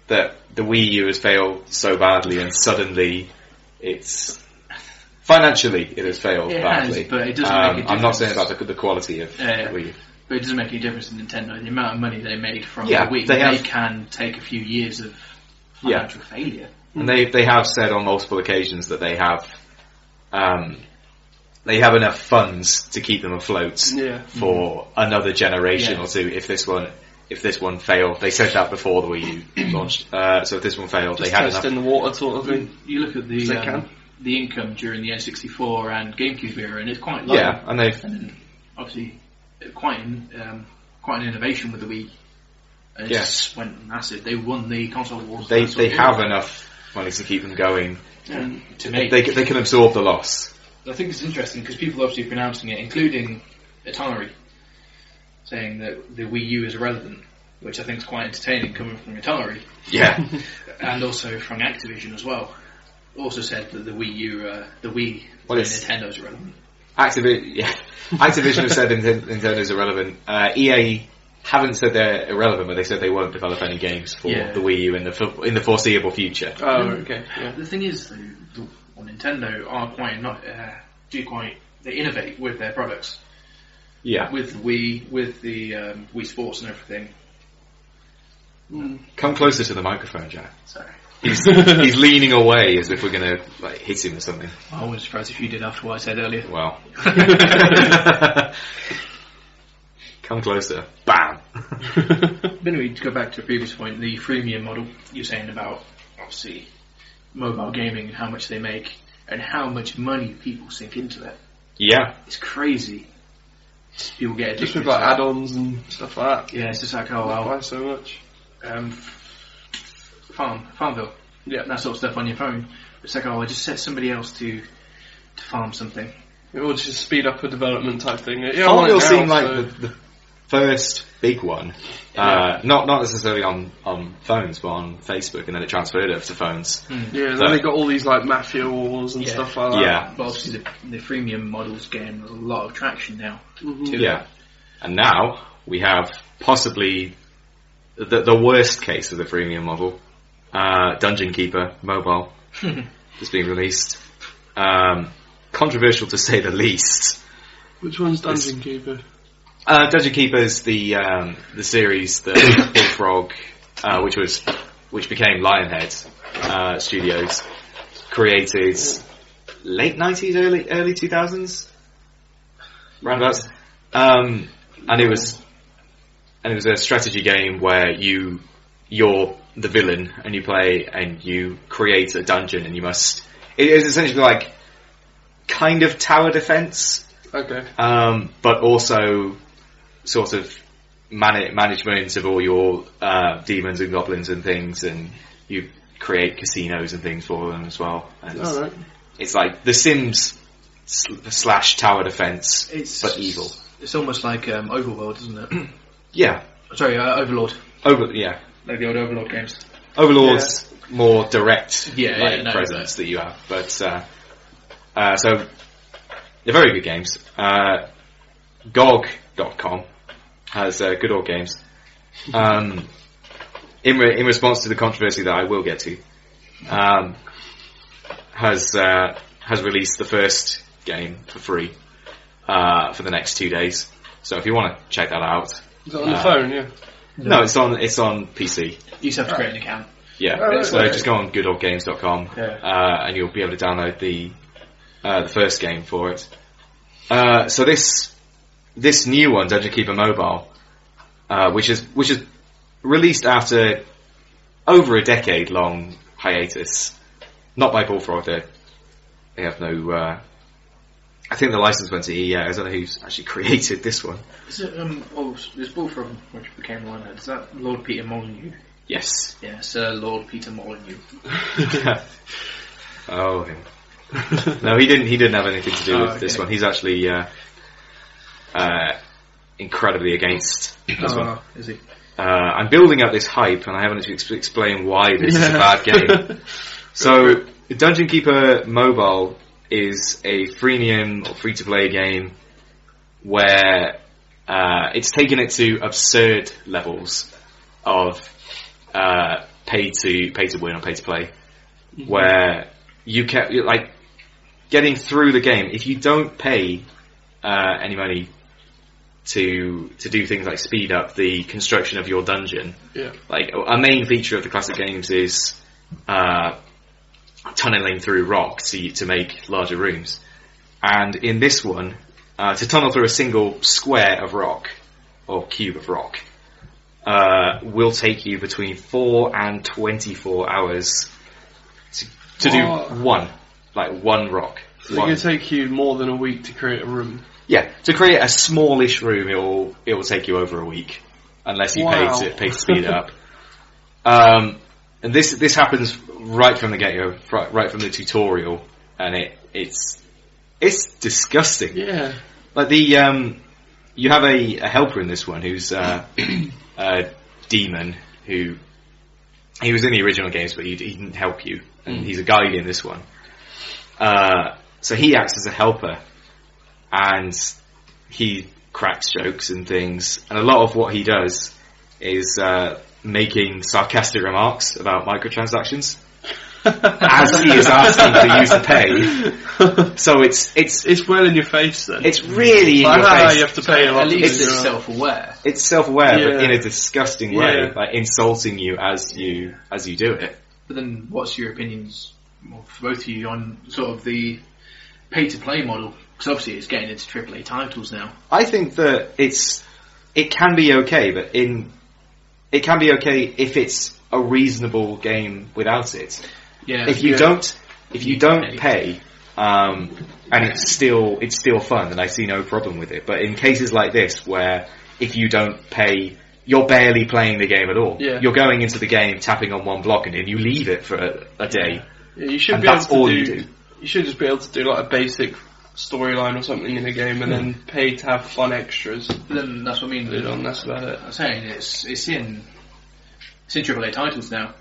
That the Wii U has failed so badly, and suddenly it's financially it has failed badly. But it doesn't make a difference. I'm not saying about the quality of Wii U. But it doesn't make any difference to Nintendo. The amount of money they made from the Wii, they can take a few years of financial failure. And they have said on multiple occasions that they have enough funds to keep them afloat for another generation or two. If this one failed, they said that before the Wii U launched. So if this one failed, just they had enough in the water sort of thing. You look at the income during the N64 and GameCube era, and it's quite low. Yeah, and then obviously quite an innovation with the Wii. And it just went massive. They won the console wars. They have enough money to keep them going. To make they can absorb the loss. I think it's interesting because people are obviously pronouncing it, including Atari, saying that the Wii U is irrelevant, which I think is quite entertaining coming from Atari. Yeah. And also from Activision as well. Also said that the Wii Nintendo is irrelevant. Activision have said Nintendo is irrelevant. EA haven't said they're irrelevant, but they said they won't develop any games for the Wii U in the foreseeable future. Oh, okay. Yeah. The thing is, Nintendo are they innovate with their products. Yeah. With the Wii, with the Wii Sports and everything. Come closer to the microphone, Jack. Sorry. He's leaning away as if we're going to hit him or something. I wouldn't be surprised if you did after what I said earlier. Well. Come closer. Bam! But anyway, to go back to the previous point, the freemium model you're saying about, obviously, mobile gaming and how much they make and how much money people sink into it. Yeah. It's crazy. People get addicted just with like add-ons and stuff like that. Yeah, it's just like, oh well. Why so much? Farmville. Yeah, that sort of stuff on your phone. It's like, oh, I just set somebody else to farm something. Or just speed up a development type thing. Farmville seemed like the first big one. Not necessarily on phones, but on Facebook, and then it transferred over to phones. Yeah, then they got all these like Mafia Wars and stuff like that. Yeah. But obviously the freemium models gain a lot of traction now. Too. Yeah. And now we have possibly the worst case of the freemium model. Dungeon Keeper Mobile is being released. Controversial to say the least. Which one's Dungeon Keeper? Dungeon Keeper is the series that Bullfrog, which became Lionhead Studios, created late 90s, early 2000s, roundabouts. And it was a strategy game where you're the villain and you play and you create a dungeon and you must. It is essentially like kind of tower defense. Okay. But also sort of management of all your demons and goblins and things, and you create casinos and things for them as well. And it's like The Sims / tower defense, but evil. It's almost like Overworld, isn't it? Yeah. Sorry, Overlord. Yeah. Like the old Overlord games. Overlord's more direct presence that you have, but so they're very good games. GOG.com has good old games. In response to the controversy that I will get to, has released the first game for free, for the next 2 days. So if you want to check that out, is it on the phone? Yeah. No, it's on PC. You just have to create an account. Yeah, so just go on goodoldgames.com and you'll be able to download the first game for it. So this new one, Dungeon Keeper Mobile, which is released after over a decade-long hiatus, not by Bullfrog. They have no. I think the license went to EA. I don't know who's actually created this one. Is it? This Bullfrog, which became Lionhead, is that Lord Peter Molyneux? Yes. Yeah, Sir Lord Peter Molyneux. Oh, him. No, he didn't have anything to do with this one. He's actually incredibly against this one. Is he? I'm building up this hype, and I haven't actually explained why this is a bad game. So, Dungeon Keeper Mobile is a freemium or free-to-play game where it's taken it to absurd levels of pay to win or pay to play, where you can like getting through the game. If you don't pay any money to do things like speed up the construction of your dungeon, like a main feature of the classic games is tunneling through rock to make larger rooms. And in this one, to tunnel through a single square of rock or cube of rock will take you between 4 and 24 hours to do one rock. So it's going to take you more than a week to create a room? Yeah, to create a smallish room, it will take you over a week, unless you pay to speed it up. And this happens right from the get-go, right from the tutorial, and it's disgusting. Yeah. Like you have a helper in this one who's a demon who he was in the original games, but he didn't help you, and he's a guide in this one. So he acts as a helper, and he cracks jokes and things, and a lot of what he does is making sarcastic remarks about microtransactions as he is asking for you to pay. So it's well in your face then. It's really in your face. You have to pay a lot. At least it's self-aware. It's self-aware, but in a disgusting way, like insulting you as you do it. But then, what's your opinions, for both of you, on sort of the pay-to-play model? Because obviously it's getting into AAA titles now. I think that it can be okay, but it can be okay if it's a reasonable game without it. Yeah. If you don't pay, and it's still fun, then I see no problem with it. But in cases like this, where if you don't pay, you're barely playing the game at all. Yeah. You're going into the game, tapping on one block, and then you leave it for a day. Yeah, you should and be that's able to all do, you do. You should just be able to do like a basic storyline or something in a game, and then pay to have fun extras. But then that's what I mean. That's about it. I'm saying it's in AAA titles now.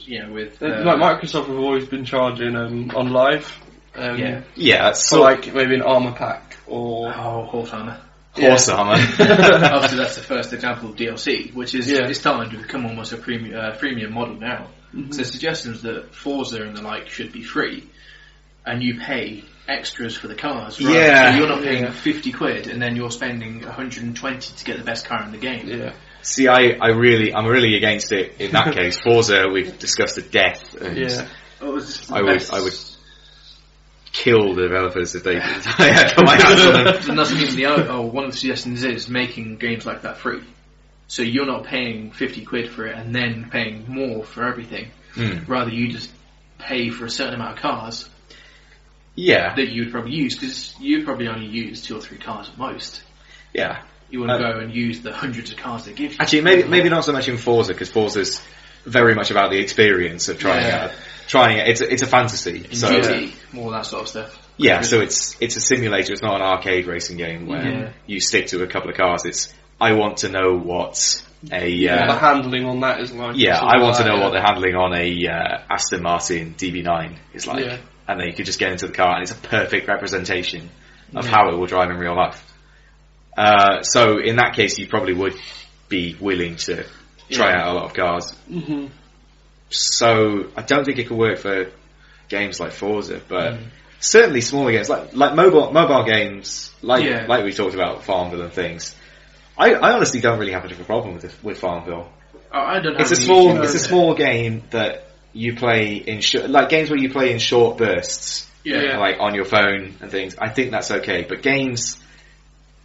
You know, with like Microsoft have always been charging on live. That's for like maybe an armor pack or horse armor. Armor. Obviously, that's the first example of DLC, which is starting to become almost a premium model now. Mm-hmm. So the suggestions that Forza and the like should be free, and you pay extras for the cars, right? Yeah. So you're not paying 50 quid, and then you're spending 120 to get the best car in the game. Yeah. See, I'm really against it in that case. Forza, we've discussed to death. And I would kill the developers if they had put my hands on them. And that's one of the suggestions is making games like that free. So you're not paying 50 quid for it and then paying more for everything. Rather, you just pay for a certain amount of cars. Yeah. That you would probably use, because you'd probably only use 2 or 3 cars at most. Yeah. You wouldn't go and use the hundreds of cars they give you. Actually, maybe not so much in Forza, because Forza's very much about the experience of trying it. It's a fantasy. In GT, more that sort of stuff. Yeah, so it's a simulator. It's not an arcade racing game where you stick to a couple of cars. It's I want to know what the handling on that is like. Yeah, I want to know what the handling on a Aston Martin DB9 is like. Yeah. And then you could just get into the car, and it's a perfect representation of how it will drive in real life. So in that case, you probably would be willing to try out a lot of cars. Mm-hmm. So I don't think it could work for games like Forza, but certainly smaller games like mobile games, like we talked about Farmville and things. I honestly don't really have much of a problem with Farmville. I don't. It's a small game that you play in like games where you play in short bursts, like on your phone and things. I think that's okay, but games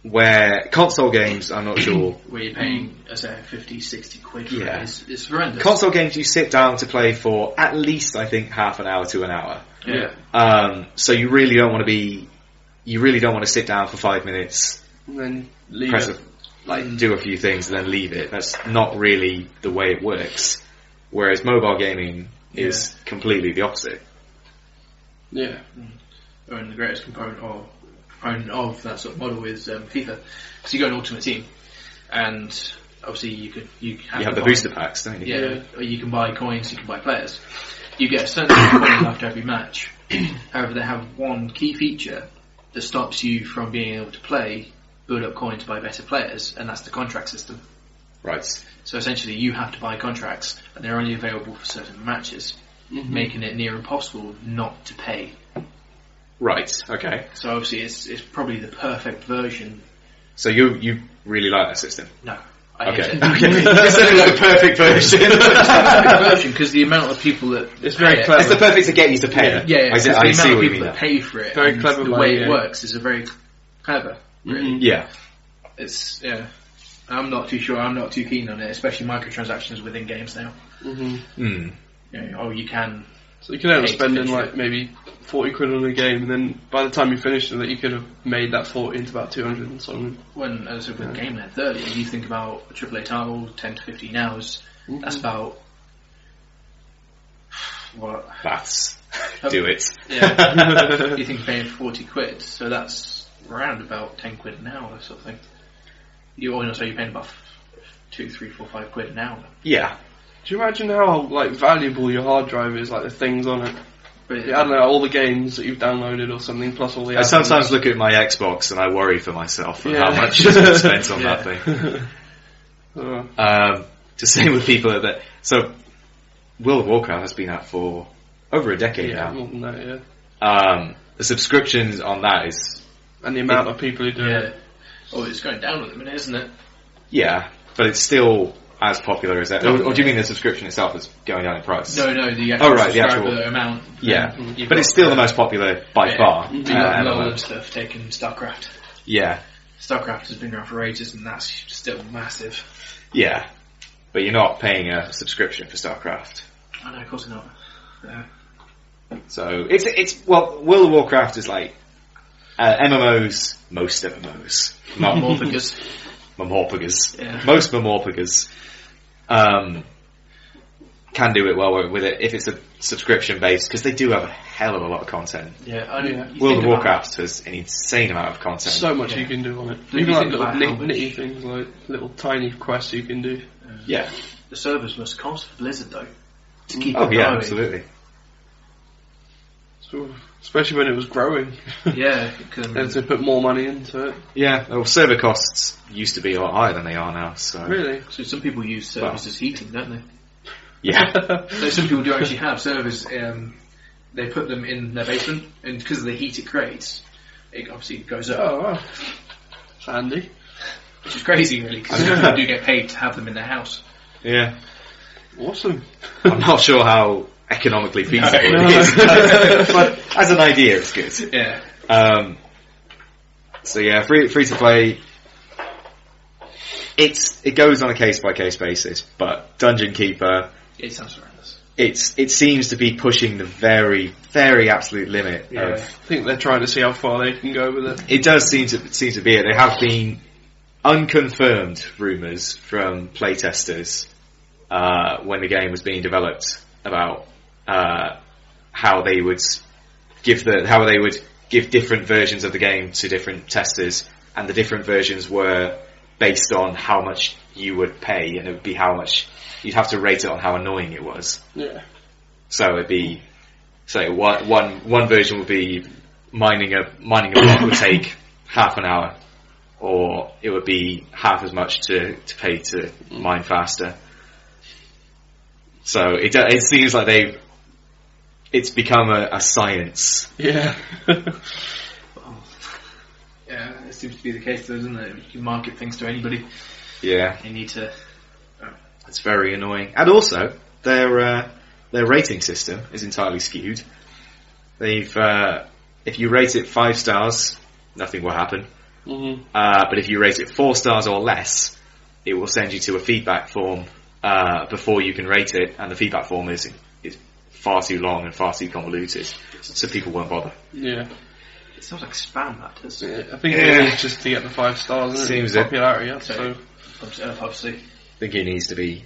where console games, I'm not sure. Where you're paying, say, 50, 60 quid for it, it's horrendous. Console games you sit down to play for at least, I think, half an hour to an hour. Yeah. So you really don't want to sit down for 5 minutes and then leave it. Do a few things and then leave it. That's not really the way it works. Whereas mobile gaming is completely the opposite. Yeah. And the greatest proponent of that sort of model is FIFA. Because you go in Ultimate Team, and obviously you have the booster packs, don't you? Yeah, or you can buy coins, you can buy players. You get a certain amount of coins after every match. However, they have one key feature that stops you from being able to build up coins by better players, and that's the contract system. Right. So essentially you have to buy contracts, and they're only available for certain matches, making it near impossible not to pay. Right, okay. So obviously it's probably the perfect version. So you really like that system? No. Okay. It's like a perfect version. Because the amount of people that... It's very clever. It's the perfect to get you to pay. Yeah. I see what you mean. That pay for it. Very clever. The way it works is a very clever. Really. Yeah. It's I'm not too sure. I'm not too keen on it, especially microtransactions within games now. You can. So you could end up spending maybe 40 quid on a game, and then by the time you finish it, you could have made that 40 into about 200 and something. When as with game length earlier, you think about a AAA title, 10 to 15 hours. That's about what? That's do it. Yeah. You think you're paying 40 quid, so that's around about 10 quid an hour, sort of thing. You're paying about 2, 3, 4, 5 quid an hour. Yeah. Do you imagine how valuable your hard drive is, the things on it? I don't know, all the games that you've downloaded or something, plus all the... I sometimes look at my Xbox and I worry for myself and how much has been spent on that thing. To say with people that... So, World of Warcraft has been out for over a decade now. More than that, the subscriptions on that is... And the amount of people who do it. Oh, it's going down at the minute, isn't it? Yeah, but it's still as popular as that. Or do you mean the subscription itself is going down in price? No, the actual amount. Yeah, but it's still the most popular by far. You've got LoL and stuff taking StarCraft. Yeah. StarCraft has been around for ages and that's still massive. Yeah, but you're not paying a subscription for StarCraft. Oh, no, of course not. So, World of Warcraft is like MMOs, most MMOs. Not Mamorpagas. Most Mamorpagas can do it well with it if it's a subscription based, because they do have a hell of a lot of content. World of Warcraft has an insane amount of content. So much you can do on it. Even little nitty things, little tiny quests you can do. Yeah. The servers must cost for Blizzard though to keep it going. Yeah, absolutely. Especially when it was growing. Yeah, and to put more money into it. Yeah, well, server costs used to be a lot higher than they are now. So really, so some people use servers as heating, don't they? Yeah. So some people do actually have servers. They put them in their basement, and because of the heat it creates, it obviously goes up. Oh, wow. That's handy. Which is crazy, really, because people do get paid to have them in their house. Yeah. Awesome. I'm not sure how economically feasible it is, but as an idea, it's good. Yeah. So yeah, free to play. It goes on a case by case basis, but Dungeon Keeper. It sounds horrendous. It seems to be pushing the very, very absolute limit. Yeah. I think they're trying to see how far they can go with it. It does seem to be it. There have been unconfirmed rumours from playtesters when the game was being developed about how they would give different versions of the game to different testers, and the different versions were based on how much you would pay, and it would be how much you'd have to rate it on how annoying it was. Yeah. So it'd be, say, one version would be mining a block would take half an hour, or it would be half as much to pay to mine faster. So it seems like it's become a science. Yeah. Yeah, it seems to be the case, though, doesn't it? You can market things to anybody. Yeah. You need to. It's very annoying. And also, their rating system is entirely skewed. They've if you rate it 5 stars, nothing will happen. Mm-hmm. But if you rate it 4 stars or less, it will send you to a feedback form before you can rate it, and the feedback form is far too long and far too convoluted, so people won't bother. Yeah. It sounds like spam, that does. Yeah, I think it is just to get the 5 stars, isn't Seems it? Popularity, yeah. So. Obviously. I think it needs to be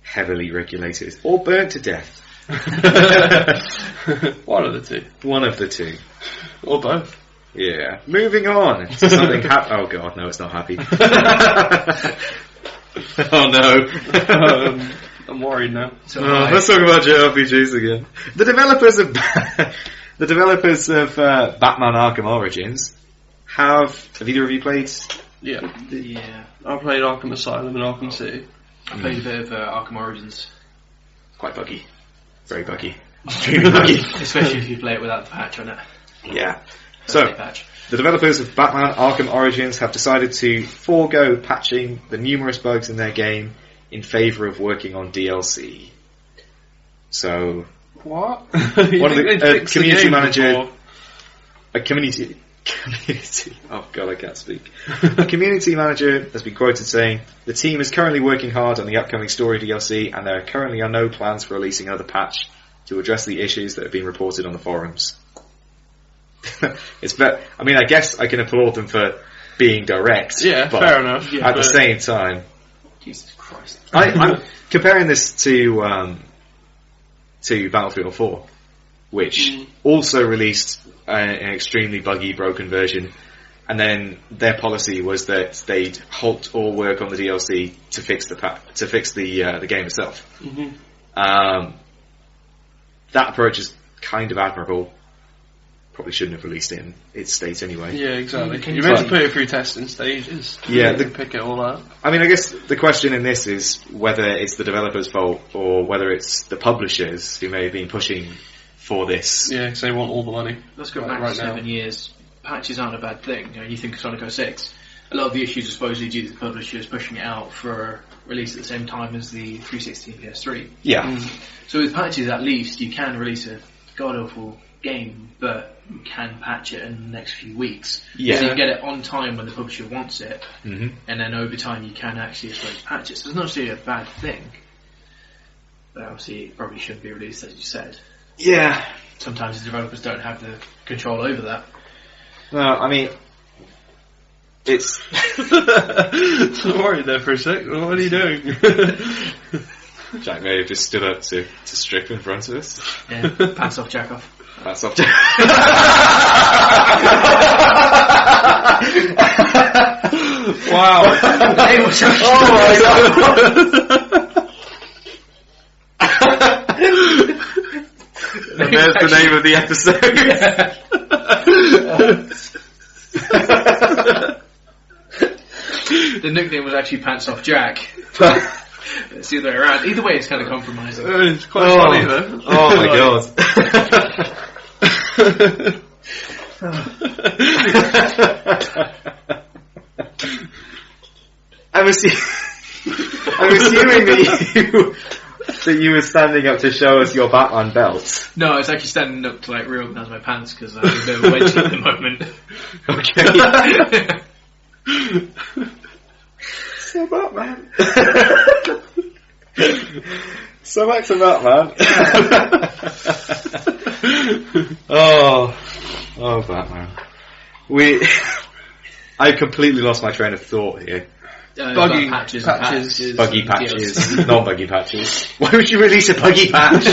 heavily regulated or burnt to death. One of the two. One of the two. Or both. Yeah. Moving on to something oh god, no, it's not happy. Oh no. I'm worried now. Let's talk about JRPGs again. The developers of Batman Arkham Origins have either of you played? Yeah. Yeah. I played Arkham Asylum and Arkham City. I played a bit of Arkham Origins. Quite buggy. Very buggy. Extremely buggy. Especially if you play it without the patch on it. Yeah. So, the developers of Batman Arkham Origins have decided to forego patching the numerous bugs in their game in favour of working on DLC. So, what? One of the community manager, community. Oh god, I can't speak. A community manager has been quoted saying, "The team is currently working hard on the upcoming story DLC, and there currently are no plans for releasing another patch to address the issues that have been reported on the forums." I mean, I guess I can applaud them for being direct. Yeah, but fair enough. Yeah, at the same time, Jesus Christ. I'm comparing this to Battlefield 4, which also released an extremely buggy, broken version, and then their policy was that they'd halt all work on the DLC to fix the game itself. Mm-hmm. That approach is kind of admirable. Probably shouldn't have released it in its state anyway. Yeah, exactly. You're meant to put it through testing stages. Yeah, pick it all up. I mean, I guess the question in this is whether it's the developer's fault or whether it's the publishers who may have been pushing for this. Yeah, because they want all the money. Let's go back to 7 years. Patches aren't a bad thing. You think of Sonic 06. A lot of the issues are supposedly due to the publishers pushing it out for release at the same time as the 360 and PS3. Yeah. So with patches, at least, you can release a god-awful game, but you can patch it in the next few weeks. Yeah. So you get it on time when the publisher wants it, mm-hmm. and then over time you can actually patch it. So it's not necessarily a bad thing, but obviously it probably shouldn't be released, as you said. Yeah. Sometimes the developers don't have the control over that. No, I mean, it's... I'm worried there for a sec. What are you doing? Jack may have just stood up to strip in front of us. Yeah, pants off, Jack off. Pants off. Wow. Oh my god. And there's the name of the episode. The nickname was actually Pants Off Jack. It's the other way around. Either way, it's kind of compromising. It's quite funny though. Oh my god. I'm assuming that you were standing up to show us your Batman belt. No, I was actually standing up to reorganise my pants because I'm a bit of a wedge at the moment. Okay. So Batman. So back to Batman. Oh Batman. I completely lost my train of thought here. Buggy patches. Buggy patches, non-buggy patches. Why would you release a buggy patch?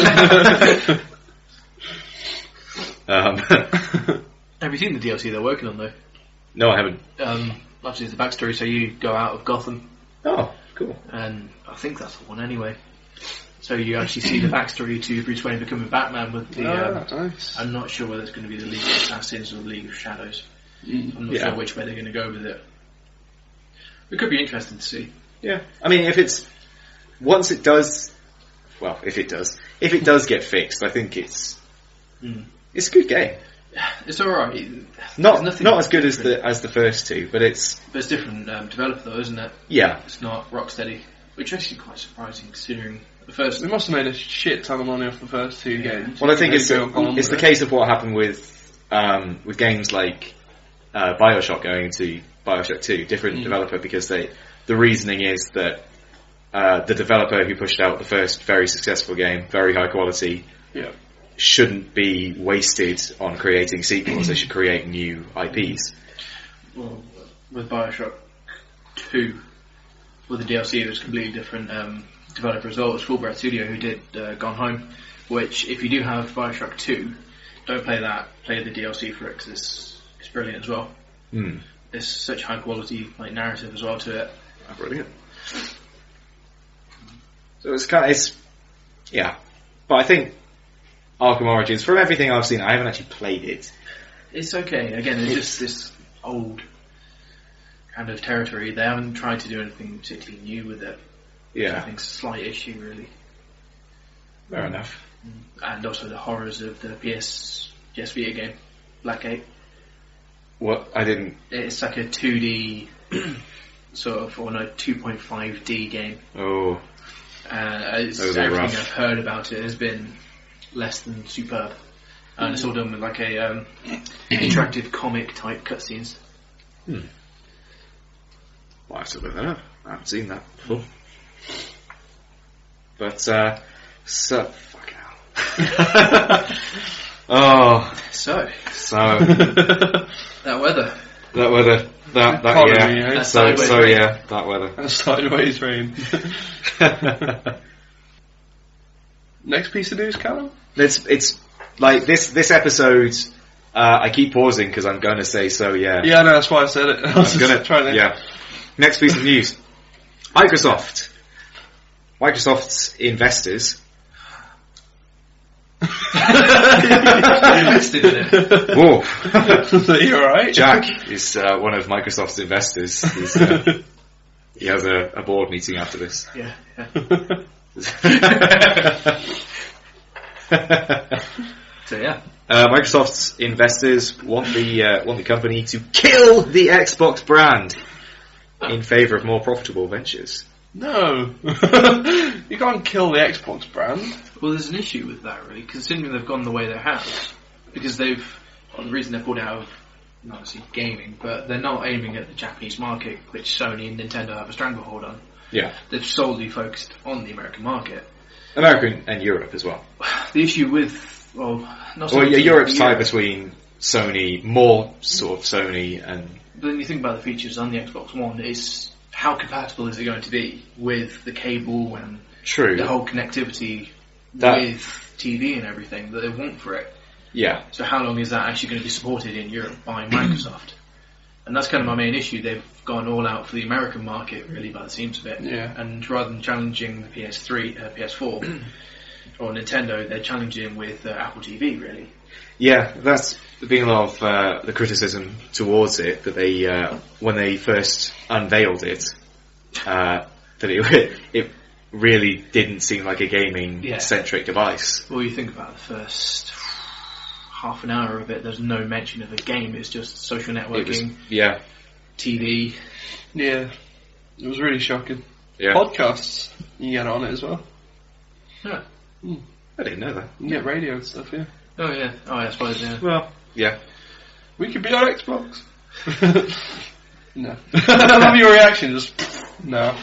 Have you seen the DLC they're working on though? No, I haven't. Actually, it's the backstory. So you go out of Gotham. Oh, cool. And I think that's the one anyway. So you actually see the backstory to Bruce Wayne becoming Batman with the... nice. I'm not sure whether it's going to be the League of Assassins or the League of Shadows. I'm not sure which way they're going to go with it. It could be interesting to see. Yeah. I mean, if it does get fixed, I think it's It's a good game. It's alright. Not as good as the first two, but it's different developer though, isn't it? Yeah. It's not Rocksteady, which is actually quite surprising considering the first. They must have made a shit ton of money off the first two games. Well, I think it's the case of what happened with games like BioShock going to BioShock 2, different developer, because the reasoning is that the developer who pushed out the first very successful game, very high quality, shouldn't be wasted on creating sequels. They should create new IPs. Well, with BioShock 2, with the DLC, it was a completely different developer as well. It was Full Breath Studio who did Gone Home, which, if you do have BioShock 2, don't play that, play the DLC for it, because it's brilliant as well. There's such high quality narrative as well to it. Oh, brilliant. So it's but I think Arkham Origins, from everything I've seen, I haven't actually played it. It's okay. Again, it's just this old kind of territory. They haven't tried to do anything particularly new with it. Yeah. I think it's a slight issue, really. Fair enough. And also the horrors of the PS Vita game, Blackgate. What? I didn't... It's like a 2D, sort of, or no, 2.5D game. Oh. Everything I've heard about it has been less than superb. And it's all done with a interactive comic type cutscenes. Well, I have to look that up. I haven't seen that before. But, fucking hell. Oh. So. That weather. That weather. That sideways rain. Next piece of news, Callum? It's like this episode. I keep pausing because I'm going to say so. Yeah. Yeah, no, that's why I said it. I'm going to try. Yeah. Next piece of news: Microsoft's investors. Invested in it. Whoa. You're right. Jack is one of Microsoft's investors. He has a board meeting after this. Yeah. So yeah. Microsoft's investors want the company to kill the Xbox brand in favour of more profitable ventures. No. You can't kill the Xbox brand. Well, there's an issue with that, really, considering they've gone the way they have. Because the reason they pulled out of, not obviously gaming, but they're not aiming at the Japanese market, which Sony and Nintendo have a stranglehold on. Yeah. They've solely focused on the American market. American and Europe as well. The issue with, Europe's tied between Sony, more sort of Sony, and... But then you think about the features on the Xbox One, is how compatible is it going to be with the cable and the whole connectivity with TV and everything that they want for it? Yeah. So how long is that actually going to be supported in Europe by Microsoft? And that's kind of my main issue. They've gone all out for the American market, really, by the seams of it. Yeah. And rather than challenging the PS4, or Nintendo, they're challenging with Apple TV, really. Yeah, that's been a lot of the criticism towards it, that they, when they first unveiled it, that it really didn't seem like a gaming-centric device. Well, you think about the first half an hour of it, there's no mention of a game, it's just social networking, TV. Yeah, it was really shocking. Yeah. Podcasts, you get on it as well. Yeah. I didn't know that. You get radio and stuff, yeah. Oh yeah, I suppose, yeah. Well, yeah. We could be on Xbox. No. I love your reaction, just, no.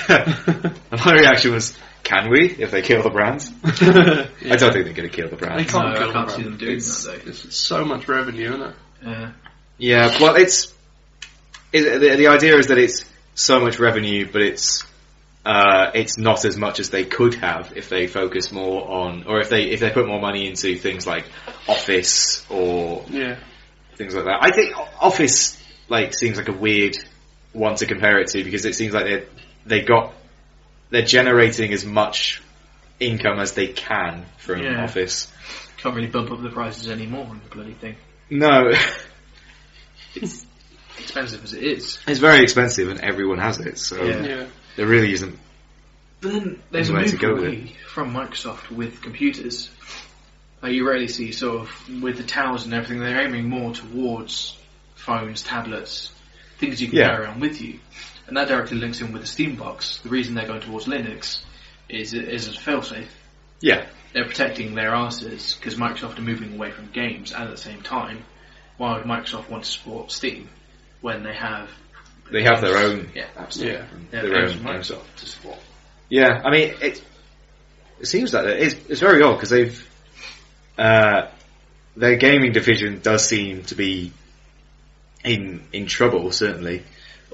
My reaction was, can we, if they kill the brand? I don't think they're going to kill the brand. They can't kill I can't the see brand. them doing that, though. It's so much revenue, isn't it? Yeah, well, the idea is that it's so much revenue, but it's not as much as they could have if they focus more on, or if they put more money into things like Office or things like that. I think Office seems like a weird one to compare it to, because it seems like they're generating as much income as they can from Office. Can't really bump up the prices anymore on the bloody thing. No. It's expensive as it is. It's very expensive and everyone has it, so there really isn't. But then there's a move away from Microsoft with computers. You rarely see sort of, with the towers and everything, they're aiming more towards phones, tablets, things you can carry around with you. And that directly links in with the Steam box. The reason they're going towards Linux is as a failsafe. Yeah. They're protecting their asses because Microsoft are moving away from games, and at the same time, why would Microsoft want to support Steam when they have... They have their own... Yeah, absolutely. Yeah. Their own Microsoft to support. Yeah, I mean, it seems like it's very odd because they've... their gaming division does seem to be in trouble, certainly.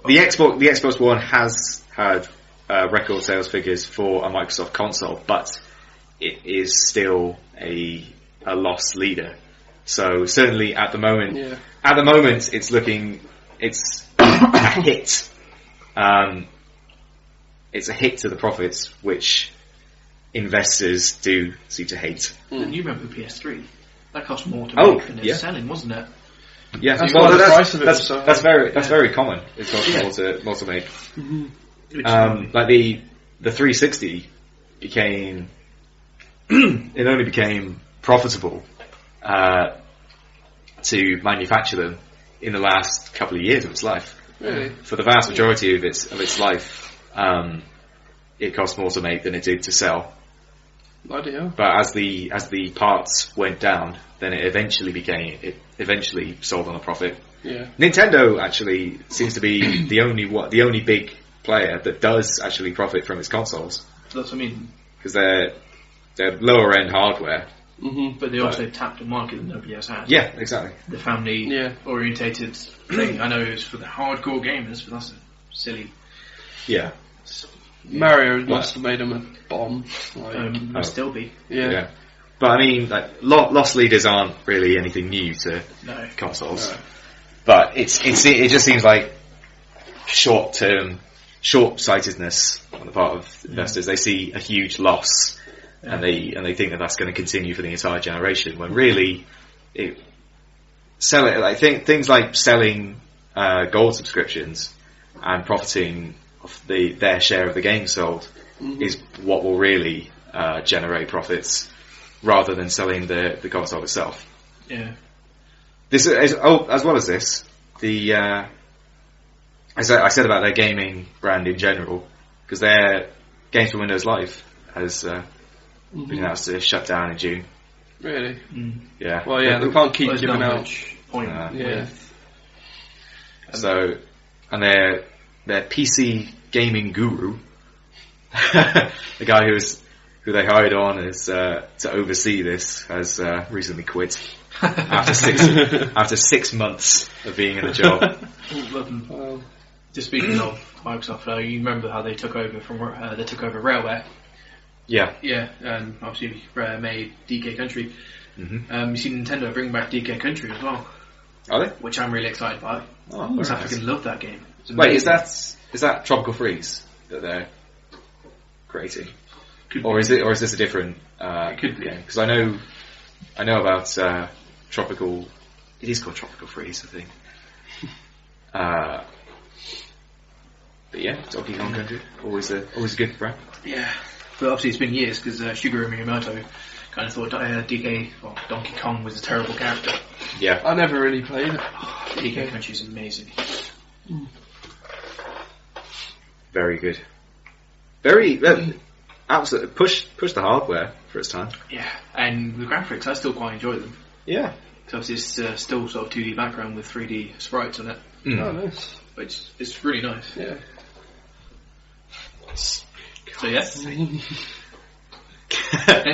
The Xbox One has had record sales figures for a Microsoft console, but it is still a loss leader. So certainly at the moment, it's a hit. It's a hit to the profits, which investors do seem to hate. And you remember the PS3? That cost more to make than it's selling, wasn't it? Yeah, that's very common. It costs more to make. Mm-hmm. Like the 360 became it only became profitable to manufacture them in the last couple of years of its life. Really? For the vast majority of its life, it cost more to make than it did to sell. Bloody hell. But as the parts went down, then it eventually sold on a profit. Yeah. Nintendo actually seems to be the only big player that does actually profit from its consoles. That's what I mean. Because they're lower end hardware. Mm-hmm. But they also tapped a market that nobody else had. Yeah, exactly. The family orientated thing. I know it was for the hardcore gamers, but that's a silly. Yeah. Mario must have made them a bomb. Must still be. Yeah. But I mean, like, loss leaders aren't really anything new to consoles. No. But it just seems like short-sightedness on the part of investors. They see a huge loss, and they think that that's going to continue for the entire generation. When really, things like selling gold subscriptions and profiting off their share of the game sold is what will really generate profits, rather than selling the console itself. Yeah. This as well as this, I said about their gaming brand in general, because their Games for Windows Live has been announced to shut down in June. Really? Mm. Yeah. Well, they can't keep giving out. So, and their PC gaming guru, the guy who they hired on to oversee this, has recently quit after 6 months of being in the job. Just speaking of Microsoft, you remember how they took over Railware? Yeah. Yeah, and obviously made DK Country. Mm-hmm. You see Nintendo bring back DK Country as well. Are they? Which I'm really excited by. Oh, I freaking love that game. Wait, is that Tropical Freeze that they're creating, or is this a different game? Because I know about Tropical. It is called Tropical Freeze, I think. But yeah, Donkey Kong Country, always a good brand. Yeah, but obviously it's been years because Shigeru Miyamoto kind of thought Donkey Kong was a terrible character. Yeah, I never really played it. DK Country is amazing. Very good. Very absolutely push the hardware for its time. Yeah, and the graphics I still quite enjoy them. Yeah, because it's still sort of 2D background with 3D sprites on it. Oh, nice. But it's really nice. Yeah. So next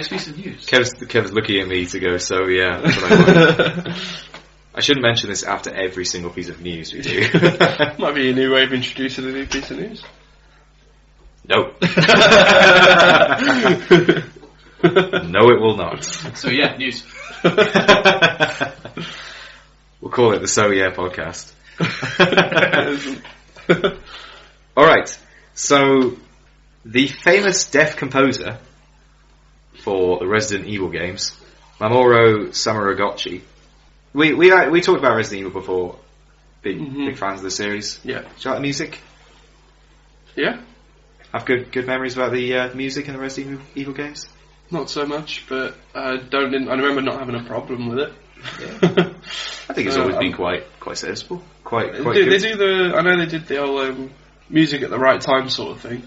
piece of news. Kev's looking at me to go, so yeah. That's what I shouldn't mention this after every single piece of news we do. Might be a new way of introducing a new piece of news. No. No, it will not. So yeah, news. We'll call it the So Yeah podcast. Alright, so the famous deaf composer for the Resident Evil games, Mamoru Samuragotchi. We talked about Resident Evil before. Big fans of the series. Yeah. Do you like the music? Yeah. Have good memories about the music in the Resident Evil games? not so much, but I remember not having a problem with it. Yeah. I think it's always been quite serviceable. Quite good. I know they did the old music at the right time sort of thing.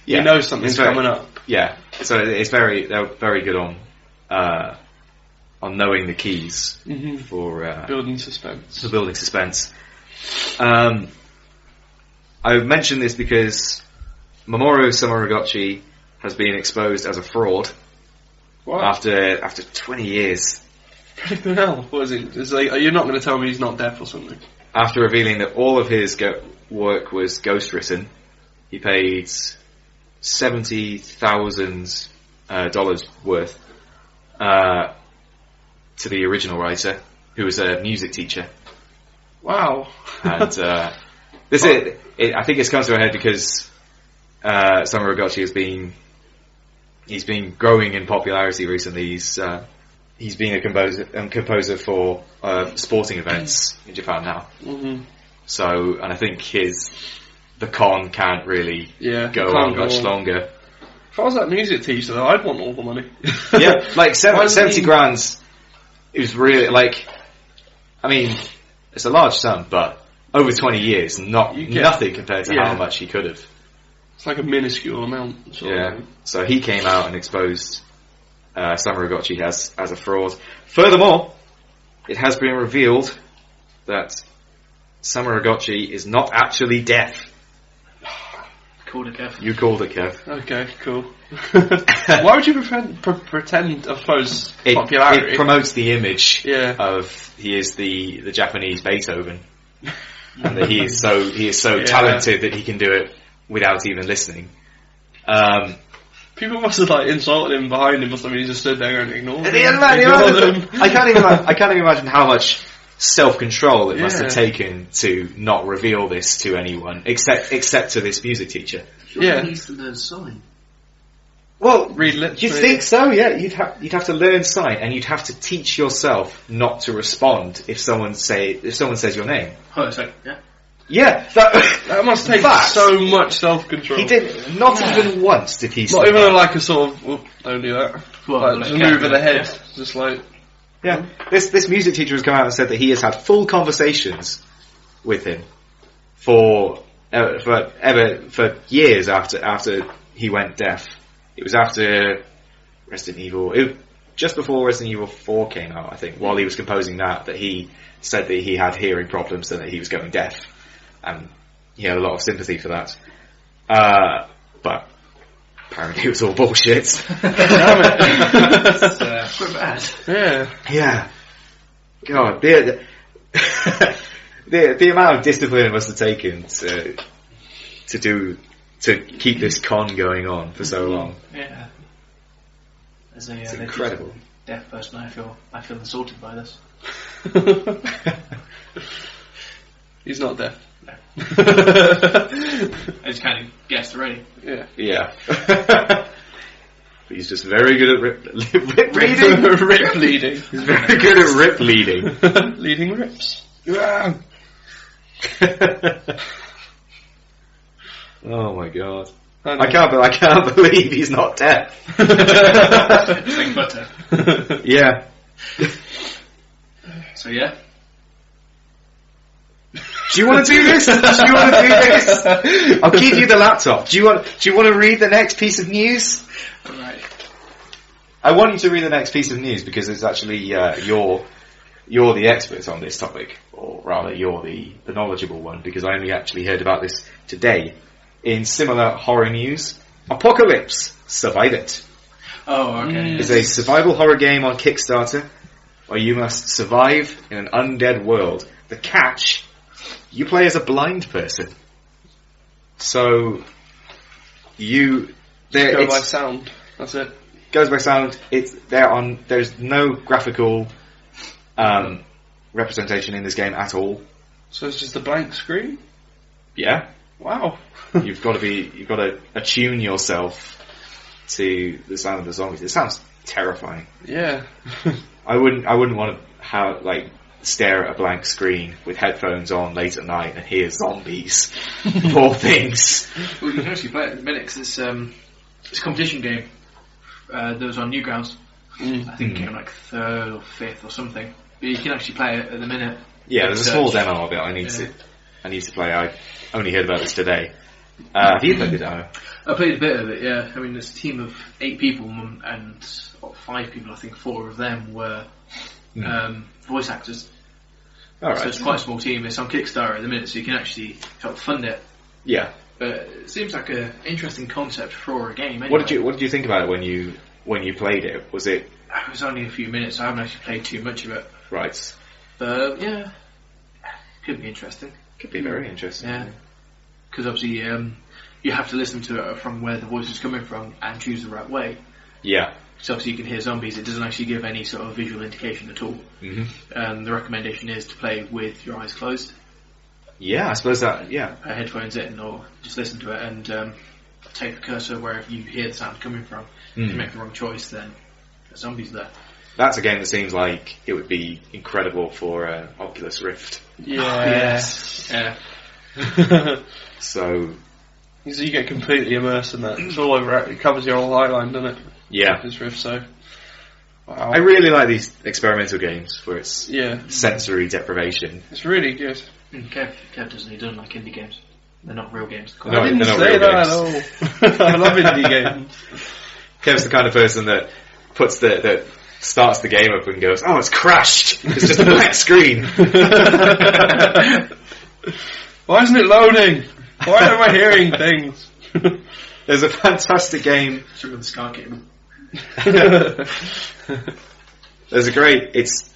Yeah. You know something's coming up. Yeah. So they're very good on knowing the keys for building suspense. For building suspense. I mentioned this because Mamoru Samuragotchi has been exposed as a fraud. What? After 20 years. Flipping hell, what is it? It's like, you're not going to tell me he's not deaf or something? After revealing that all of his work was ghostwritten, he paid $70,000 worth to the original writer, who was a music teacher. Wow. And I think it's come to a head because Samuragotchi he's been growing in popularity recently. He's been a composer for sporting events in Japan now. Mm-hmm. So, and I think the con can't really go on much longer. If I was that music teacher, though, I'd want all the money. Yeah, like 70 grand is really, like, I mean, it's a large sum, but over 20 years, nothing compared to how much he could have. It's like a minuscule amount. So he came out and exposed Samuragotchi as a fraud. Furthermore, it has been revealed that Samuragotchi is not actually deaf. Called it, Kev. You called it, Kev. Okay, cool. Why would you pretend, I suppose, popularity? It promotes the image of he is the Japanese Beethoven, and that he is so talented that he can do it without even listening. People must have insulted him behind him or something. He just stood there and ignored them. I can't even imagine how much self-control it must have taken to not reveal this to anyone except to this music teacher. He needs to learn sign. Well, read lips. You think so? Yeah, you'd have to learn sign, and you'd have to teach yourself not to respond if someone says your name. Oh, it's like Yeah, that must take so much self-control. He did not even once did he. Not even like a sort of don't do that. Well, just move of the head, just like. Yeah, this music teacher has come out and said that he has had full conversations with him for years after he went deaf. It was after Resident Evil, just before Resident Evil 4 came out, I think. While he was composing that he said that he had hearing problems and that he was going deaf, and he had a lot of sympathy for that. But apparently it was all bullshit. Damn it. It's quite bad. Yeah. God, the amount of discipline it must have taken to keep this con going on for so long. Yeah. As it's incredible. Deaf person, I feel insulted by this. He's not deaf. No. I just kind of guessed already. Yeah. But he's just very good at rip leading. Rip leading. He's very good at rip leading. Leading rips. Oh my god. I can't believe he's not deaf. Think butter. Yeah. So yeah. Do you want to do this? I'll give you the laptop. Do you want to read the next piece of news? Alright. I want you to read the next piece of news because it's actually you're the expert on this topic, or rather you're the knowledgeable one, because I only actually heard about this today. In similar horror news, Apocalypse: Survive It. Oh, okay. Is a survival horror game on Kickstarter where you must survive in an undead world. The catch: you play as a blind person. So you go by sound. That's it. Goes by sound. There's no graphical representation in this game at all. So it's just a blank screen? Yeah. Wow. You've got to attune yourself to the sound of the zombies. It sounds terrifying. Yeah. I wouldn't want to stare at a blank screen with headphones on late at night and hear zombies. Poor things. Well, you can actually play it in a minute because it's a competition game. that was on Newgrounds. I think it came like 3rd or 5th or something. But you can actually play it at the minute. Yeah, there's a small demo of it. I need to play. I only heard about this today. Have you played the demo? I played a bit of it, yeah. I mean, there's a team of 8 people, and 5 people, I think 4 of them were voice actors. All right. So it's quite a small team. It's on Kickstarter at the minute, so you can actually help fund it. Yeah. But it seems like an interesting concept for a game. Anyway. What did you think about it when you played it? Was it? It was only a few minutes. So I haven't actually played too much of it. Right. But yeah, could be interesting. Could be very interesting. Yeah. Because obviously you have to listen to it from where the voice is coming from and choose the right way. Yeah. So obviously you can hear zombies. It doesn't actually give any sort of visual indication at all. Mm-hmm. The recommendation is to play with your eyes closed. Yeah, I suppose that. Yeah. Headphones in, or just listen to it and take the cursor wherever you hear the sound coming from. If you make the wrong choice, then the zombies there. That's a game that seems like it would be incredible for Oculus Rift. Yeah. Yes. Yeah. So you get completely immersed in that. It's all over. It covers your whole eye line, doesn't it? Yeah. Oculus Rift. So. Wow. I really like these experimental games where it's Yeah. sensory deprivation. It's really good. Kev doesn't. He doesn't like indie games. They're not real games. No, I didn't they're not say real that games. at all. I love indie games. Kev's the kind of person that that starts the game up and goes, "Oh, it's crashed! It's just a black screen." Why isn't it loading? Why am I hearing things? There's a fantastic game. Through the Scar cable. There's a great. It's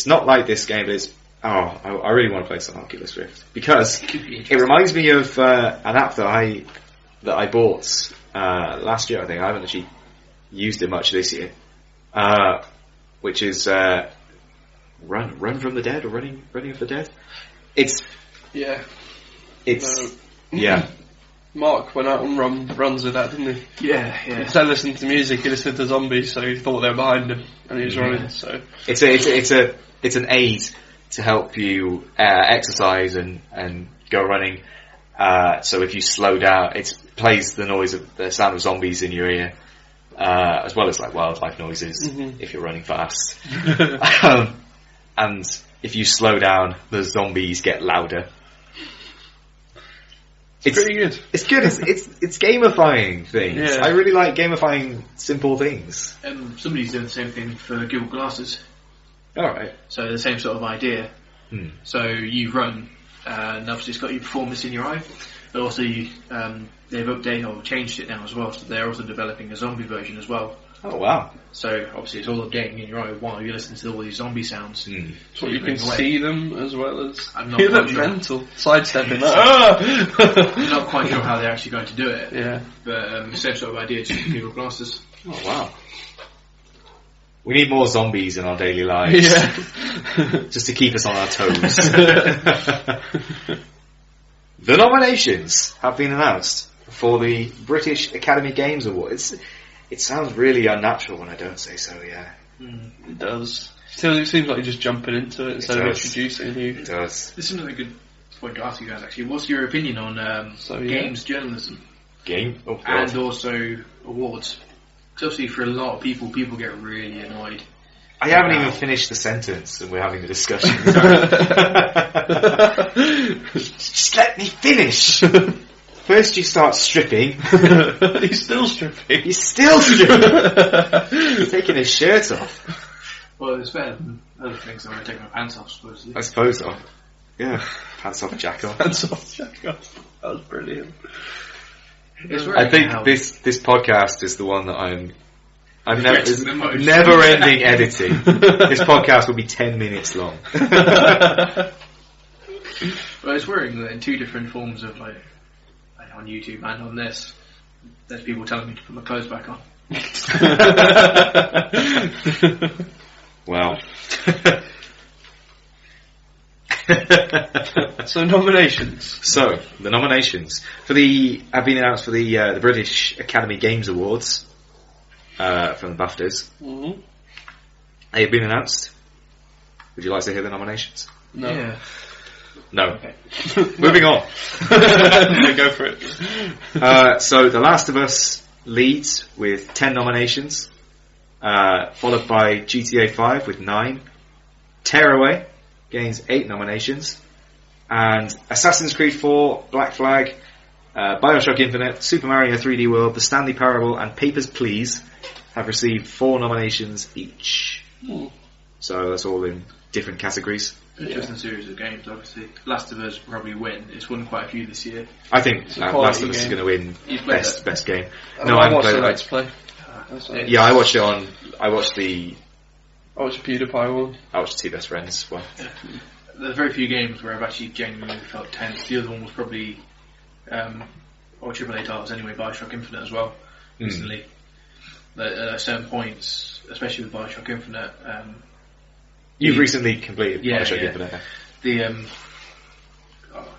not like this game, but it's. Oh, I really want to play some Oculus Rift because it reminds me of an app that I bought last year. I think I haven't actually used it much this year, which is Run from the Dead or Running of the Dead. It's Mark went out and runs with that, didn't he? Yeah. Instead of listening to music, he listened to zombies, so he thought they were behind him, and he was running. So it's an aid to help you exercise and go running. So if you slow down, it plays the sound of zombies in your ear, as well as like wildlife noises if you're running fast. And if you slow down, the zombies get louder. It's pretty good. It's good. It's gamifying things. Yeah. I really like gamifying simple things. Somebody's doing the same thing for Google Glasses. Alright. So the same sort of idea. So you run, and obviously it's got your performance in your eye, but also they've updated or changed it now as well, so they're also developing a zombie version as well. Oh wow. So obviously it's all updating in your eye while you're listening to all these zombie sounds. So you can see them as well as... I'm not you quite look sure. mental. Sidestepping that. I'm not quite sure how they're actually going to do it. Yeah. But same sort of idea, just Google Glasses. Oh wow. We need more zombies in our daily lives. Yeah. Just to keep us on our toes. The nominations have been announced for the British Academy Games Awards. It sounds really unnatural when I don't say so, yeah. It does. Still, it seems like you're just jumping into it instead of introducing you. It does. This is another good point to ask you guys, actually. What's your opinion on games journalism? And also awards? Because obviously for a lot of people get really annoyed. I haven't even finished the sentence and we're having a discussion. Just let me finish! First you start stripping. He's still stripping. He's still stripping! He's taking his shirt off. Well, it's better than other things. I'm going to take my pants off, supposedly. I suppose so. Yeah. Pants off, jack off. Pants off, jack off. That was brilliant. I think this podcast is the one that I'm never ending editing. This podcast will be 10 minutes long. Well, it's worrying that in two different forms of like on YouTube and on this, there's people telling me to put my clothes back on. Well. So nominations. So the nominations have been announced for the British Academy Games Awards from the BAFTAs. Mm-hmm. They have been announced. Would you like to hear the nominations? No. Yeah. No. Okay. Moving on. Go for it. So The Last of Us leads with 10 nominations, followed by GTA 5 with 9. Tearaway gains 8 nominations, and Assassin's Creed 4, Black Flag, Bioshock Infinite, Super Mario 3D World, The Stanley Parable, and Papers, Please have received 4 nominations each. So that's all in different categories. Interesting series of games, obviously. Last of Us probably win. It's won quite a few this year. I think Last of Us is going to win best game. No, I haven't played it. Let's Play. Yeah, I watched it on. I watched the PewDiePie one. I watched Two Best Friends one. There's very few games where I've actually genuinely felt tense. The other one was probably, or AAA titles anyway, Bioshock Infinite as well, recently. At certain points, especially with Bioshock Infinite. You've recently completed Bioshock Infinite.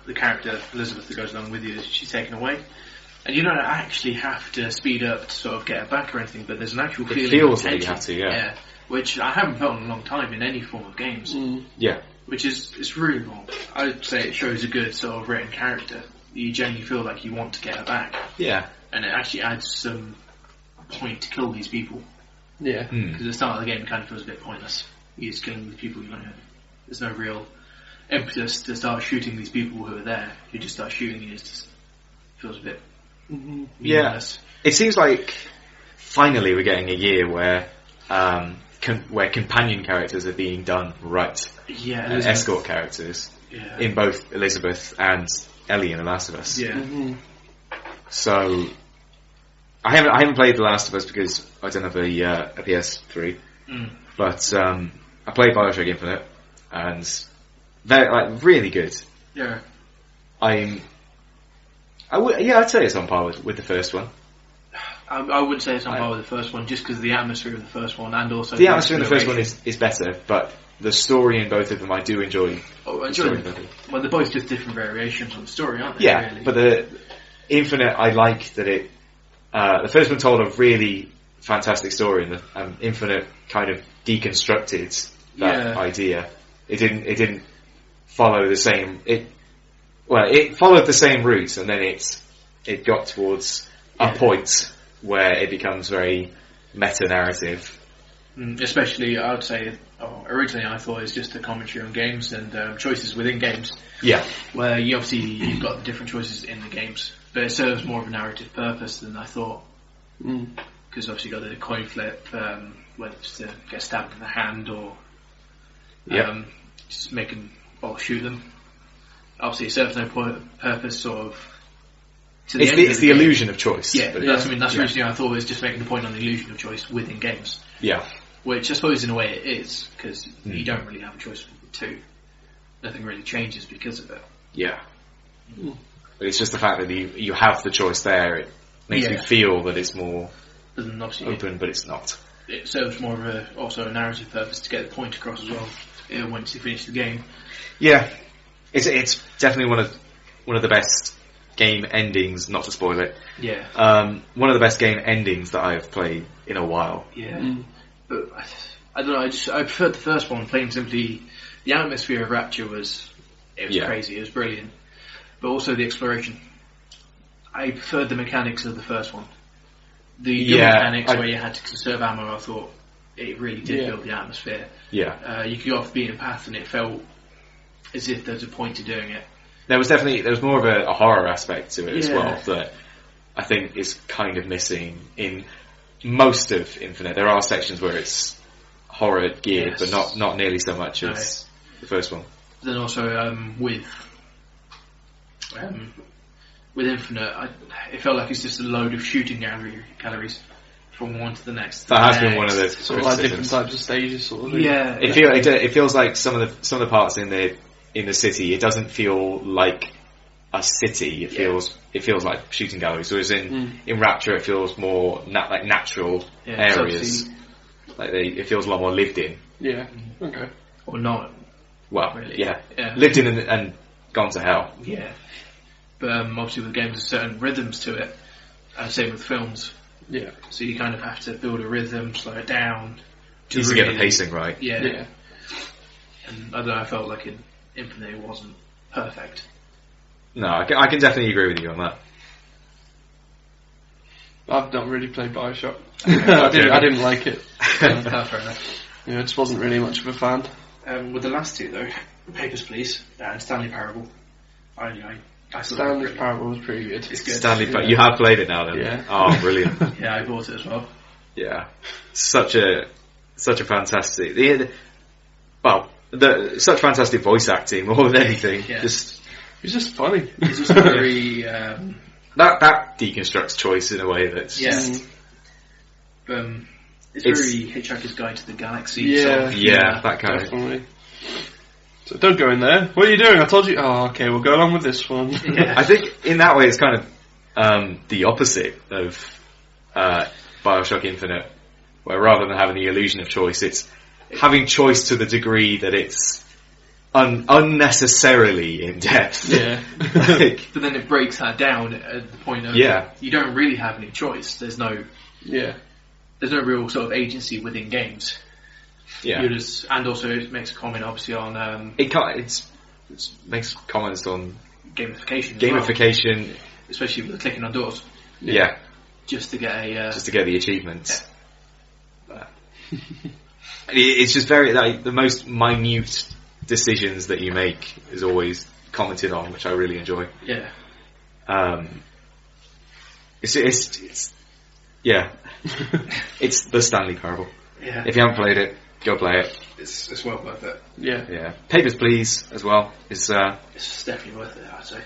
The character, Elizabeth, that goes along with you, she's taken away. And you don't actually have to speed up to sort of get her back or anything, but there's an actual feeling. It feels like you have to, yeah. Which I haven't felt in a long time in any form of games. Yeah. Which is, it's really long. I'd say it shows a good sort of written character. You genuinely feel like you want to get her back. Yeah. And it actually adds some point to kill these people. Yeah. Because at the start of the game it kind of feels a bit pointless. You're just killing these people, there's no real impetus to start shooting these people who are there. You just start shooting and it just feels a bit meaningless. It seems like finally we're getting a year where where companion characters are being done right. Yeah, and escort characters in both Elizabeth and Ellie in The Last of Us. Yeah. So I haven't played The Last of Us because I don't have a PS3, but I played Bioshock Infinite and they're really good. Yeah. I'd say it's on par with the first one. I wouldn't say it's on par with the first one just because of the atmosphere of the first one and also the atmosphere in the first one is better, but the story in both of them I do enjoy. Well, they're both just different variations on the story, aren't they? Yeah, really? But the Infinite, I like that it. The first one told a really fantastic story, and the Infinite kind of deconstructed that idea. It didn't follow the same. It followed the same route, and then it got towards a point where it becomes very meta-narrative. Especially, I would say, originally I thought it was just a commentary on games and choices within games. Yeah. Where you've got the different choices in the games, but it serves more of a narrative purpose than I thought. Because obviously you got the coin flip, whether it's to get stabbed in the hand or just shoot them. Obviously it serves no purpose sort of to the end it's the illusion of choice. Yeah, that's originally I thought it was just making the point on the illusion of choice within games. Yeah. Which I suppose in a way it is, because you don't really have a choice between the two. Nothing really changes because of it. Yeah. But it's just the fact that you have the choice there, it makes me feel that it's more open, but it's not. It serves more of also a narrative purpose to get the point across as well once you finish the game. Yeah. It's definitely one of the best game endings, not to spoil it. Yeah. One of the best game endings that I've played in a while. Yeah. But I don't know, I preferred the first one, plain simply. The atmosphere of Rapture was crazy, it was brilliant. But also the exploration. I preferred the mechanics of the first one. The mechanics where you had to conserve ammo, I thought it really did build the atmosphere. Yeah. You could go off the beaten path and it felt as if there's a point to doing it. There was more of a horror aspect to it as well that I think is kind of missing in most of Infinite. There are sections where it's horror geared, but not nearly so much as the first one. Then also with Infinite, it felt like it's just a load of shooting galleries from one to the next. That has been one of the sort of like different types of stages, sort of thing. Yeah, it feels like some of the parts in the city. It doesn't feel like a city. It feels like shooting galleries. Whereas in Rapture, it feels more like natural areas. Like it feels a lot more lived in. Yeah. Okay. Or not. Well, really. Yeah. Lived in and gone to hell. Yeah. But obviously with games there's certain rhythms to it. Same with films. Yeah. So you kind of have to build a rhythm, slow it down. To get the pacing right. Yeah. And I don't know, I felt like in Infinite it wasn't perfect. No, I can definitely agree with you on that. I've not really played Bioshock. I didn't like it. Fair enough. Yeah, I just wasn't really much of a fan. With the last two though, Papers, Please and Stanley Parable, I Stanley Parable was pretty good. It's good. Stanley, you have played it now then? Yeah. Oh, brilliant. Yeah, I bought it as well. Yeah, such a fantastic. Such fantastic voice acting more than anything. Yeah. It's just funny. It's just very that deconstructs choice in a way that's it's very Hitchhiker's Guide to the Galaxy. Yeah, that kind definitely. So don't go in there. What are you doing? I told you. Oh, okay, we'll go along with this one. Yeah. I think in that way it's kind of the opposite of Bioshock Infinite, where rather than having the illusion of choice, it's having choice to the degree that it's unnecessarily in depth. Yeah. But then it breaks that down at the point of you don't really have any choice. There's no real sort of agency within games. Yeah. And also it makes a comment obviously on it makes comments on gamification, especially with the clicking on doors. Yeah. Just to get the achievements. Yeah. It's just very the most minute decisions that you make is always commented on, which I really enjoy. Yeah. It's it's the Stanley Parable. Yeah. If you haven't played it, go play it. It's well worth it. Yeah. Yeah. Papers, Please as well. It's definitely worth it, I'd say.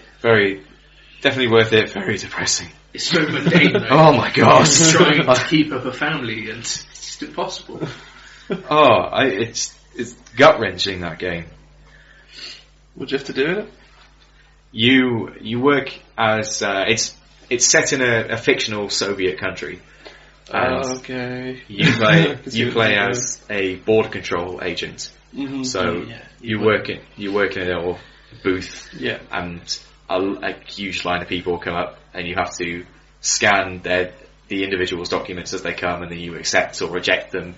Definitely worth it. Very depressing. It's so mundane. Though. Oh my god! Trying to keep up a family and it's just impossible. It's gut wrenching, that game. What do you have to do in it? You work as it's set in a fictional Soviet country. Okay. You play as a border control agent. Mm-hmm. So you work in a little booth. Yeah. And a huge line of people come up, and you have to scan the individual's documents as they come, and then you accept or reject them,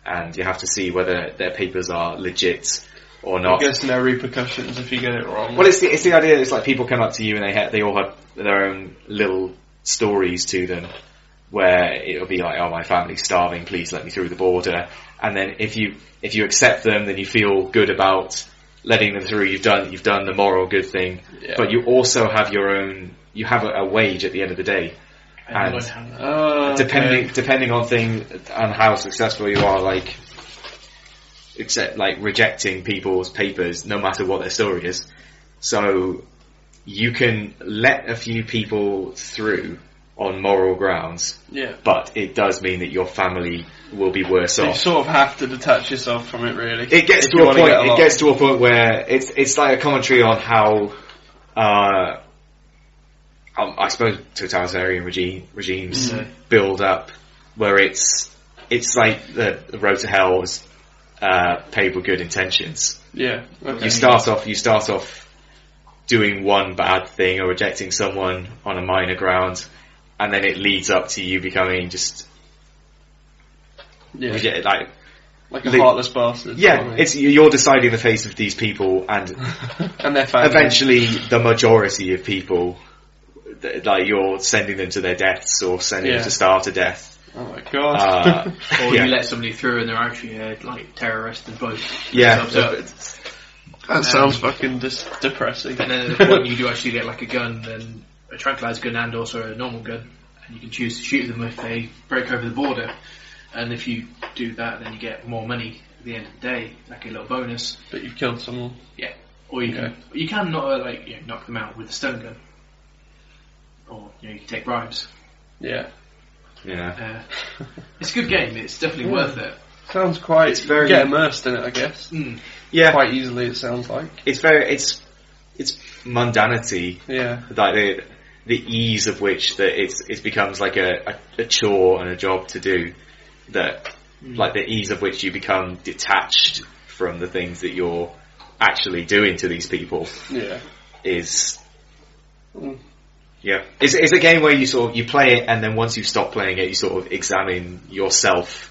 and you have to see whether their papers are legit or not. I guess no repercussions if you get it wrong. Well, it's the idea. It's like people come up to you and they all have their own little stories to them, where it'll be like, "Oh, my family's starving. Please let me through the border." And then if you accept them, then you feel good about letting them through. You've done the moral good thing, but you also have your own. You have a wage at the end of the day, and depending on how successful you are, like rejecting people's papers, no matter what their story is. So you can let a few people through on moral grounds, but it does mean that your family will be worse off. You sort of have to detach yourself from it, really. It gets to a point. It gets to a point where it's like a commentary on how, I suppose, totalitarian regimes build up, where it's like the road to hell is paved with good intentions. Yeah. Okay. You start off doing one bad thing or rejecting someone on a minor ground, and then it leads up to you becoming just like a heartless bastard. Yeah, you're deciding the fate of these people and and their family. Eventually, the majority of people, like you're sending them to their deaths or sending them to starve to death. Oh my god! Or you let somebody through and they're actually like terrorists and both. Yeah. That sounds fucking depressing. And then at the point you do actually get like a gun, then a tranquilizer gun and also a normal gun, and you can choose to shoot them if they break over the border. And if you do that, then you get more money at the end of the day, like a little bonus. But you've killed someone. Yeah. Or you can not knock them out with a stun gun, or you can take bribes. Yeah. Yeah. It's a good game. It's definitely worth it. Sounds quite. It's very get immersed in it, I guess. Mm. Yeah. Quite easily, it sounds like. It's mundanity. Yeah. Like the ease of which that it becomes like a chore and a job to do. That like the ease of which you become detached from the things that you're actually doing to these people. Yeah. Is. Yeah, it's a game where you play it, and then once you stop playing it, you sort of examine yourself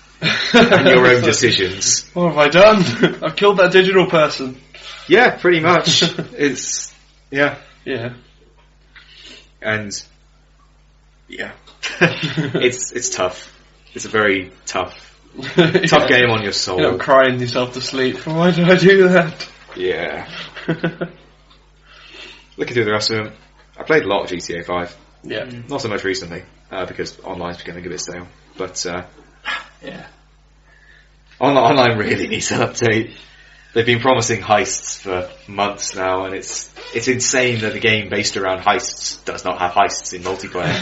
and your own decisions. What have I done? I've killed that digital person. Yeah, pretty much. It's yeah, and Yeah. It's tough. It's a very tough game on your soul. You're not crying yourself to sleep. Why did I do that? Yeah. Looking through the rest of them, I played a lot of GTA 5. Yeah. Not so much recently, because online's becoming a bit stale. But, yeah. Online really needs an update. They've been promising heists for months now, and it's insane that a game based around heists does not have heists in multiplayer.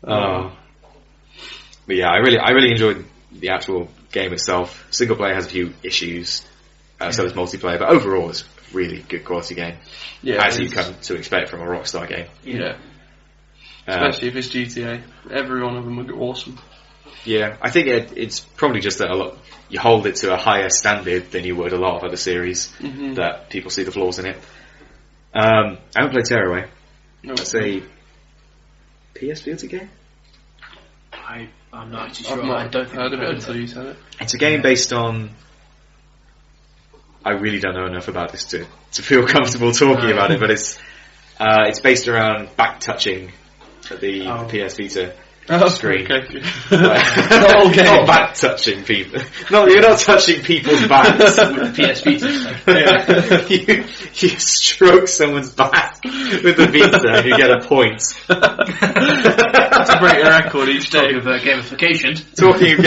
But yeah, I really enjoyed the actual game itself. Single player has a few issues, so does multiplayer, but overall it's a really good quality game, as you come to expect from a Rockstar game. Yeah. Especially if it's GTA. Every one of them are awesome. Yeah, I think it's probably just that you hold it to a higher standard than you would a lot of other series, that people see the flaws in it. I haven't played Tearaway. No. That's a PS Vita game? I'm not actually sure. I don't heard of it until you said it. It's a game based on... I really don't know enough about this to feel comfortable talking about it, but it's based around back-touching the PS Vita screen. Okay. Not back-touching people. No, you're not touching people's backs with the PS Vita. You stroke someone's back with the Vita and you get a point. To break a record each day. Talking of gamification. Talking of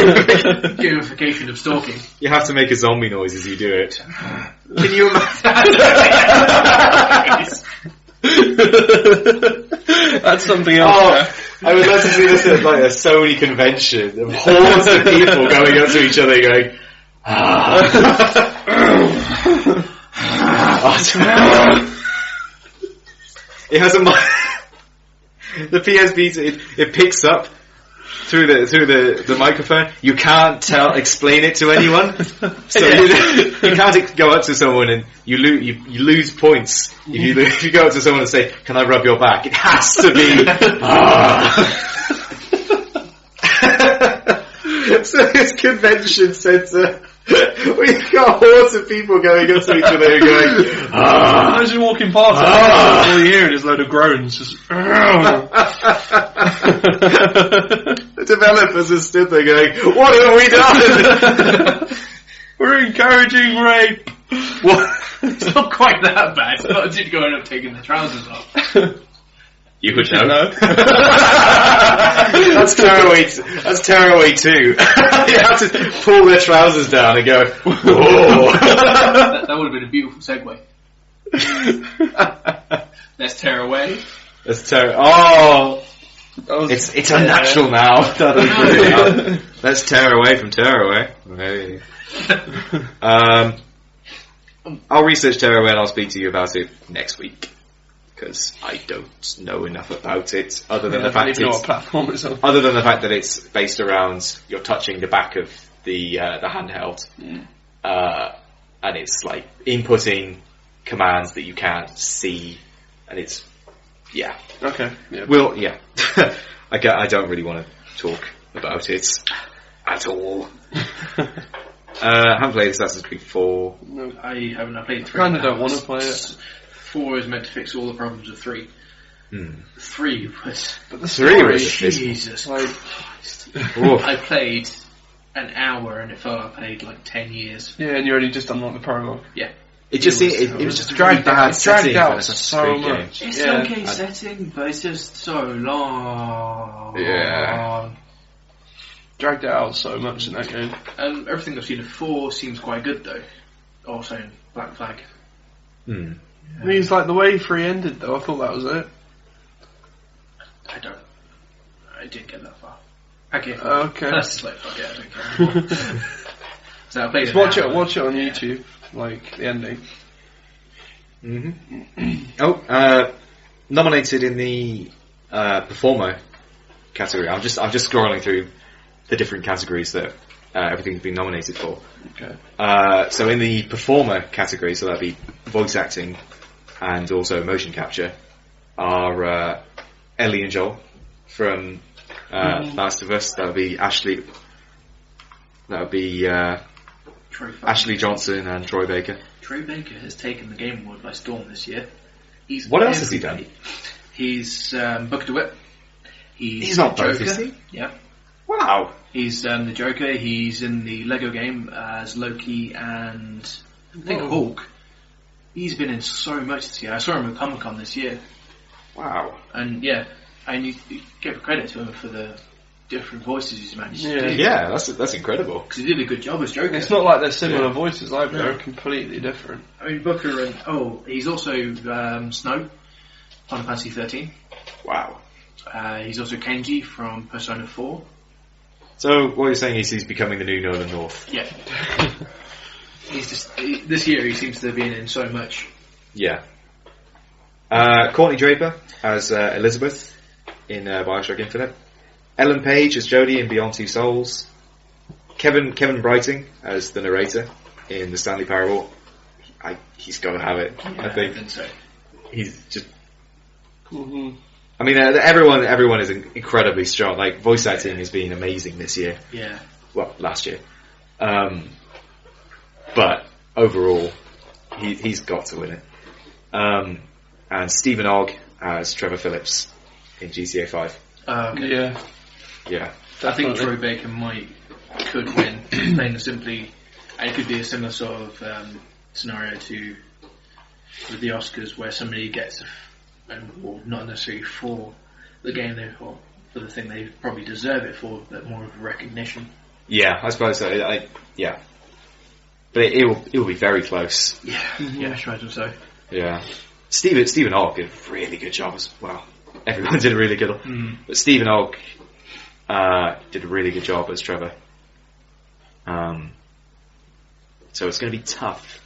gamification of stalking. You have to make a zombie noise as you do it. Can you imagine? That's something else. I would love to see this at like a Sony convention of hordes of people going up to each other going, It has the PS Vita, it picks up through the microphone. You can't explain it to anyone. So you can't go up to someone and you lose points if you go up to someone and say, "Can I rub your back?" It has to be. So this convention centre, we've got hordes of people going up to each other and going, I was just walking past it, all you hear is a load of groans. Just, the developers are stood there going, what have we done? We're encouraging rape. What? It's not quite that bad. It's not just going up taking the trousers off. You would know. That's Tearaway too. You have to pull their trousers down and go, whoa. That would have been a beautiful segue. Let's tear away. Let's tear. Oh, it's unnatural now. Let's tear away from Tearaway. Hey. I'll research Tearaway and I'll speak to you about it next week. Because I don't know enough about it, other than the fact that it's based around you're touching the back of the handheld, and it's like inputting commands that you can't see, and it's okay. Yeah. Well, yeah, I don't really want to talk about it at all. I haven't played Assassin's Creed 4. No, I haven't. I played 3. I kind of don't want to play it. 4 is meant to fix all the problems of 3. 3 was... But the story, Jesus Christ. I played an hour and it felt like I played like 10 years. Yeah, and you already just unlocked the prologue. Yeah. It was just dragged out so much. It's an okay setting, but it's just so long. Yeah. Dragged it out so much in that game. Everything I've seen of 4 seems quite good though. Also in Black Flag. I mean, it's like the way 3 ended though, I thought that was it. I didn't get that far. Okay. Okay. That's just like, fuck it, I don't care. So I played watch it on YouTube, like the ending. Nominated in the Performer category. I'm just scrolling through the different categories that everything's been nominated for. Okay. So in the Performer category, so that'd be voice acting and also motion capture, are Ellie and Joel from Last of Us. That would be Ashley. That would be Ashley Johnson and Troy Baker. Troy Baker has taken the Game Award by storm this year. What else has he done? He's Booker DeWitt. He's not Joker. both, is he? Yeah. Wow. He's the Joker. He's in the Lego game as Loki and I think Hulk. He's been in so much this year. I saw him at Comic-Con this year. Wow. And yeah, and you give credit to him for the different voices he's managed to do. Yeah, that's incredible. Because he did a good job as Joker. It's not like they're similar voices, like they're completely different. I mean, Booker and he's also Snow, Final Fantasy 13. Wow. He's also Kenji from Persona 4. So what you're saying is he's becoming the new Northern North. Yeah. This year he seems to have been in so much. Yeah. Courtney Draper as Elizabeth in Bioshock Infinite. Ellen Page as Jodie in Beyond Two Souls. Kevin Brighting as the narrator in the Stanley Parable. He's got to have it. Yeah, I think. I think so. He's just. Mm-hmm. I mean, everyone is incredibly strong. Like voice acting has been amazing this year. Yeah. Well, last year. But overall, he's got to win it. And Stephen Ogg as Trevor Phillips in GTA 5. Okay. Yeah. Yeah. I think Troy Baker could win, plain and simply. And it could be a similar sort of scenario to with the Oscars, where somebody gets an award, not necessarily for the game or for the thing they probably deserve it for, but more of a recognition. Yeah, I suppose so. Yeah. But it will be very close. Yeah, yeah, I imagine so. Yeah. Stephen Ogg did a really good job as well. Everyone did a really good job. But Stephen Ogg did a really good job as Trevor. So it's going to be tough.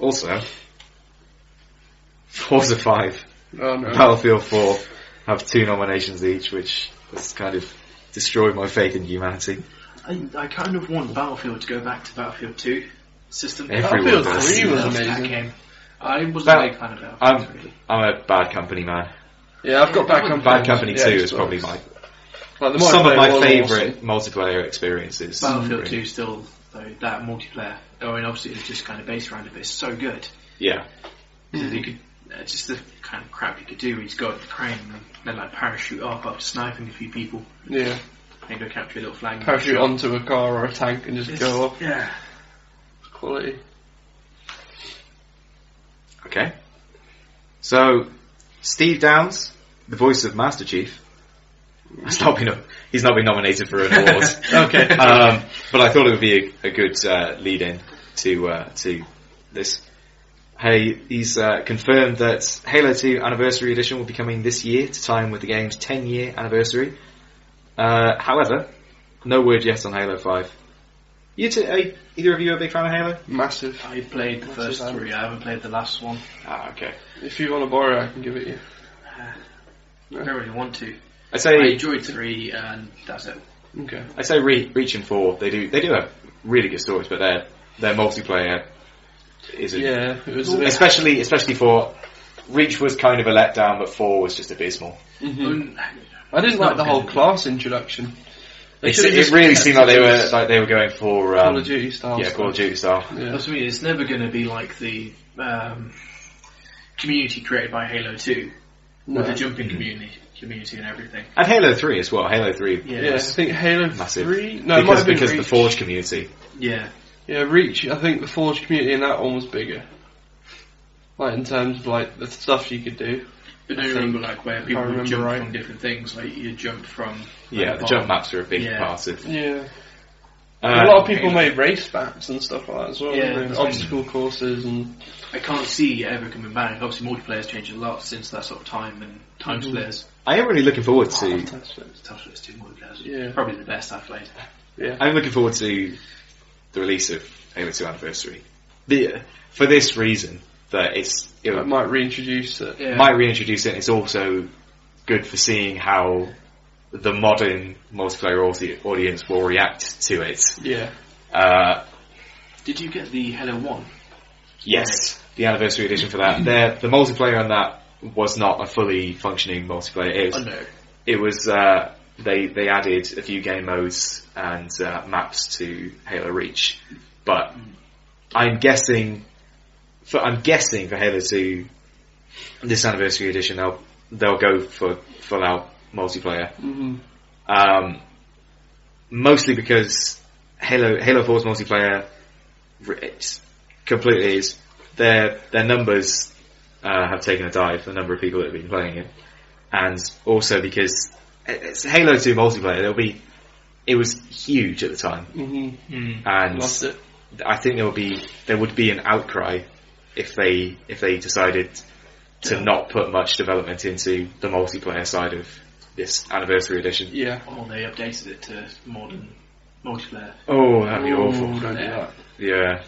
Also, Forza 5, Battlefield 4 have 2 nominations each, which has kind of destroyed my faith in humanity. I kind of want Battlefield to go back to Battlefield 2 system. Battlefield 3 was amazing. That game. I wasn't a big fan of Battlefield 3. I'm a Bad Company man. Yeah, I've got Bad Company. Bad Company 2 is probably some of my favourite multiplayer experiences. Battlefield 2 still, though, that multiplayer. I mean, obviously it's just kind of based around it, but it's so good. Yeah. You could, just the kind of crap you could do. He's got the crane and then like parachute up after sniping a few people. Yeah. And go capture a little flag. Parachute onto a car or a tank and just go off. Yeah. Quality. Okay. So, Steve Downes, the voice of Master Chief, he's not been nominated for an award. Okay. But I thought it would be a good lead-in to this. Hey, he's confirmed that Halo 2 Anniversary Edition will be coming this year to time with the game's 10-year anniversary. However, no word yet on Halo 5. Either of you a big fan of Halo? Massive. I played the first 3, I haven't played the last one. Ah, okay. If you want to borrow it, I can give it you. I don't really want to. I enjoyed 3 and that's it. Okay. I say Reach and 4, they do have really good stories, but their multiplayer isn't. Yeah, it was especially for Reach was kind of a letdown, but 4 was just abysmal. Mm-hmm. I didn't like the whole class introduction. It really seemed like they were going for Call of Duty style. Yeah, Call of Duty style. Yeah. That's what I mean. It's never going to be like the community created by Halo 2 with the jumping community and everything. And Halo 3 as well. Halo 3. Yeah, I think Halo massive. 3. No, it might have been because Reach. the Forge community. Yeah. Yeah, Reach. I think the Forge community in that one was bigger. Like in terms of like the stuff you could do. But do you remember like where people would jump from different things? Like you jump from. Yeah, the jump maps are a big part of. Yeah. A lot of people made race maps and stuff like that as well. Yeah, obstacle courses and. I can't see it ever coming back. Obviously, multiplayer's changed a lot since that sort of time and time splitters. I am really looking forward to. Time splitters 2 multiplayers. Yeah. Probably the best I've played. Yeah. I'm looking forward to the release of Halo 2 Anniversary. For this reason, that it might reintroduce it. Yeah. Might reintroduce it, and it's also good for seeing how the modern multiplayer audience will react to it. Yeah. Did you get the Halo 1? Yes, the anniversary edition for that. The multiplayer on that was not a fully functioning multiplayer. It was they added a few game modes and maps to Halo Reach, but I'm guessing I'm guessing for Halo 2, this anniversary edition, they'll go for full out multiplayer. Mm-hmm. Mostly because Halo 4's multiplayer completely is their numbers have taken a dive, the number of people that have been playing it, and also because it's Halo 2 multiplayer. It was huge at the time, and lost it. I think there would be an outcry if they decided to not put much development into the multiplayer side of this anniversary edition. Yeah. Or they updated it to modern multiplayer. Oh, that'd be awful. Don't do that. Yeah.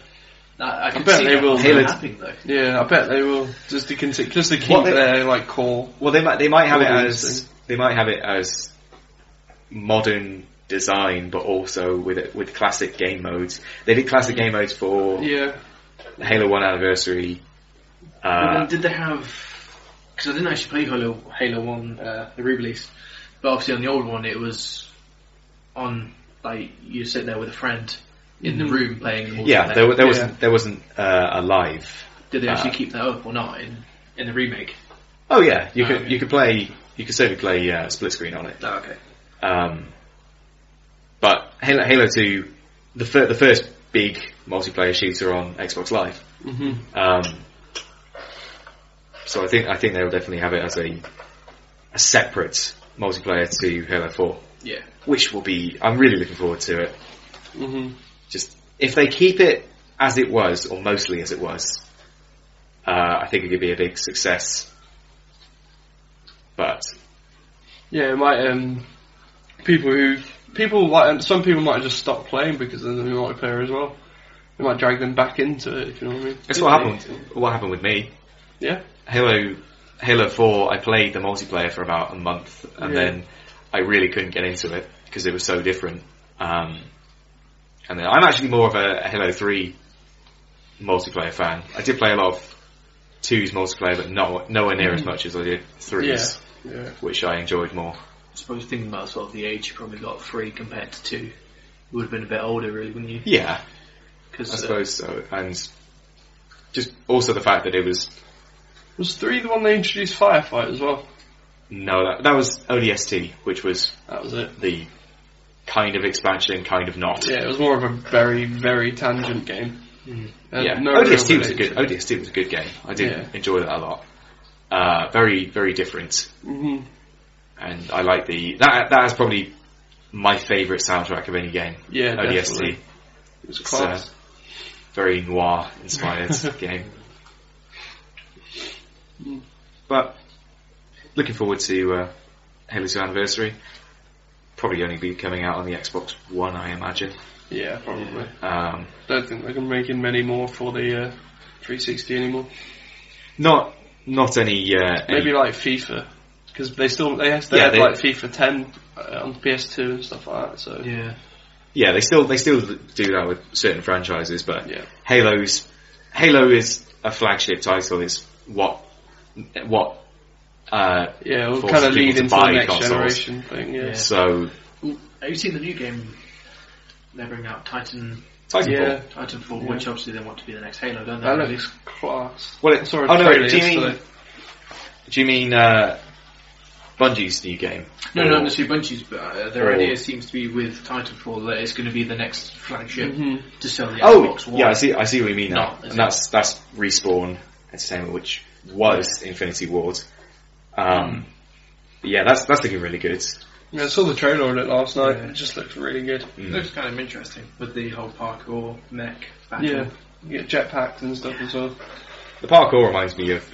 I bet they will. Happening, though. Yeah, I bet they will. Just to keep their like core. Well, they might have it as modern design, but also with classic game modes. They did classic game modes for Halo 1 anniversary. Then did they have? Because I didn't actually play Halo 1, the re-release, but obviously on the old one it was on like you sit there with a friend in the room playing the multiplayer. Yeah, there wasn't a live. Did they actually keep that up or not in the remake? Oh yeah, you could certainly play split screen on it. Oh, okay. But Halo 2, the first big multiplayer shooter on Xbox Live. Mm-hmm. So I think they will definitely have it as a separate multiplayer to Halo 4. Yeah. Which will be, I'm really looking forward to it. Mm-hmm. Just, if they keep it as it was, or mostly as it was, I think it could be a big success. But yeah, it might. Some people might just stop playing because of the new multiplayer as well. It might drag them back into it, if you know what I mean. That's what happened with me. Yeah. Halo 4, I played the multiplayer for about a month, and then I really couldn't get into it because it was so different. And then I'm actually more of a Halo 3 multiplayer fan. I did play a lot of 2's multiplayer, but nowhere near as much as I did 3's, which I enjoyed more. I suppose thinking about sort of the age you probably got 3 compared to 2, you would have been a bit older, really, wouldn't you? Yeah, I suppose so. And just also the fact that it was... Was 3 the one they introduced Firefight as well? No, that was ODST, which was... That was it. The kind of expansion, kind of not. Yeah, it was more of a very, very tangent game. Yeah, ODST was a good game. I did enjoy that a lot. Very, very different. Mm-hmm. And I like that is probably my favourite soundtrack of any game. Yeah, ODST. Definitely. It was class. It's a very noir inspired game. But looking forward to Halo 2 Anniversary. Probably only be coming out on the Xbox One, I imagine. Yeah, probably. Don't think they're going to make many more for the 360 anymore. Not any. Maybe like FIFA, because they had like FIFA 10 on PS2 and stuff like that. So yeah, they still do that with certain franchises, but Halo is a flagship title. Is what we'll kind of lead into the next generation thing. Yeah. So, have you seen the new game? They're bringing out Titanfall. Titanfall, which obviously they want to be the next Halo, don't they? That looks class. Well, do you mean Bungie's new game? No, not necessarily Bungie's, but their idea seems to be with Titanfall that it's going to be the next flagship to sell the Xbox One. Yeah, I see what you mean now. And that's Respawn Entertainment, which was Infinity Ward. Yeah, that's looking really good. Yeah, I saw the trailer on it last night. It just looks really good. It looks kind of interesting with the whole parkour mech battle. Yeah, you get jetpacks and stuff as well. The parkour reminds me of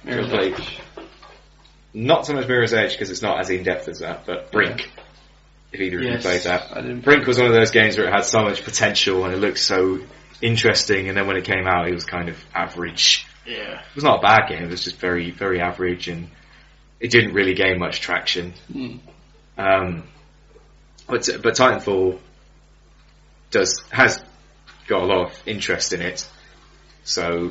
Mirror's Edge. Not so much Mirror's Edge because it's not as in depth as that, but Brink. If either of you played that, Brink was one of those games where it had so much potential and it looked so interesting, and then when it came out, it was kind of average. Yeah, it was not a bad game. It was just very, very average, and it didn't really gain much traction. But Titanfall has got a lot of interest in it, so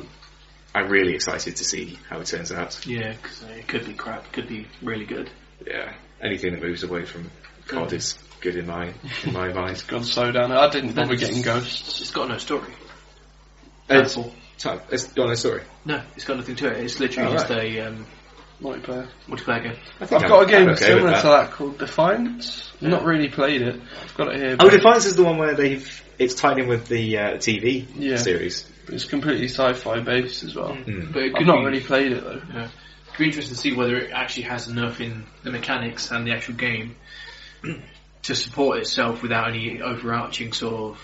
I'm really excited to see how it turns out. Yeah, because it could be crap, it could be really good. Yeah, anything that moves away from COD is good in my mind. It's gone so down. I didn't bother getting Ghosts. It's got no story. Titanfall. It's got no story. No, it's got nothing to it. It's literally just a multiplayer game. I've got a game similar to that called Defiance. I've not really played it. I've got it here. Oh, Defiance is the one where it's tied in with the TV series. It's completely sci-fi based as well. But I've not really played it though. Yeah. It'd be interesting to see whether it actually has enough in the mechanics and the actual game to support itself without any overarching sort of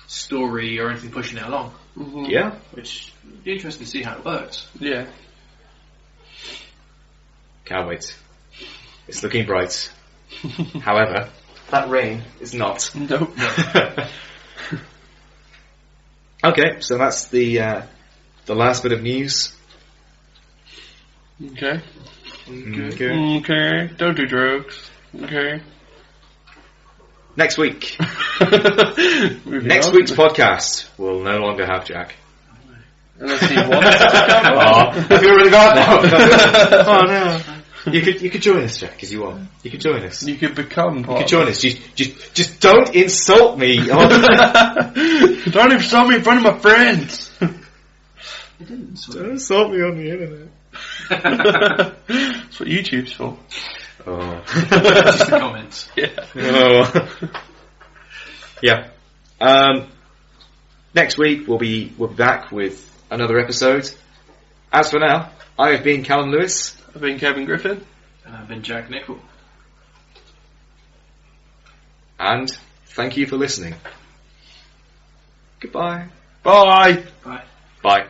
story or anything pushing it along. Mm-hmm. Yeah. Which would be interesting to see how it works. Yeah. Can't wait. It's looking bright. However, that rain is not. Nope. Okay, so that's the last bit of news. Okay. Don't do drugs. Okay. Next week. Next week's podcast will no longer have Jack. Unless he wants to come. I feel really bad now. Oh no. You could join us, Jack, because you want. You could join us. You could become part. You could join us. Just don't insult me. Don't insult me in front of my friends. Don't insult me on the internet. That's what YouTube's for. Oh. Just the comments. Yeah. Oh. Yeah. Next week we'll be back with another episode. As for now, I have been Callum Lewis. I've been Kevin Griffin. And I've been Jack Nicol. And thank you for listening. Goodbye. Bye. Bye. Bye.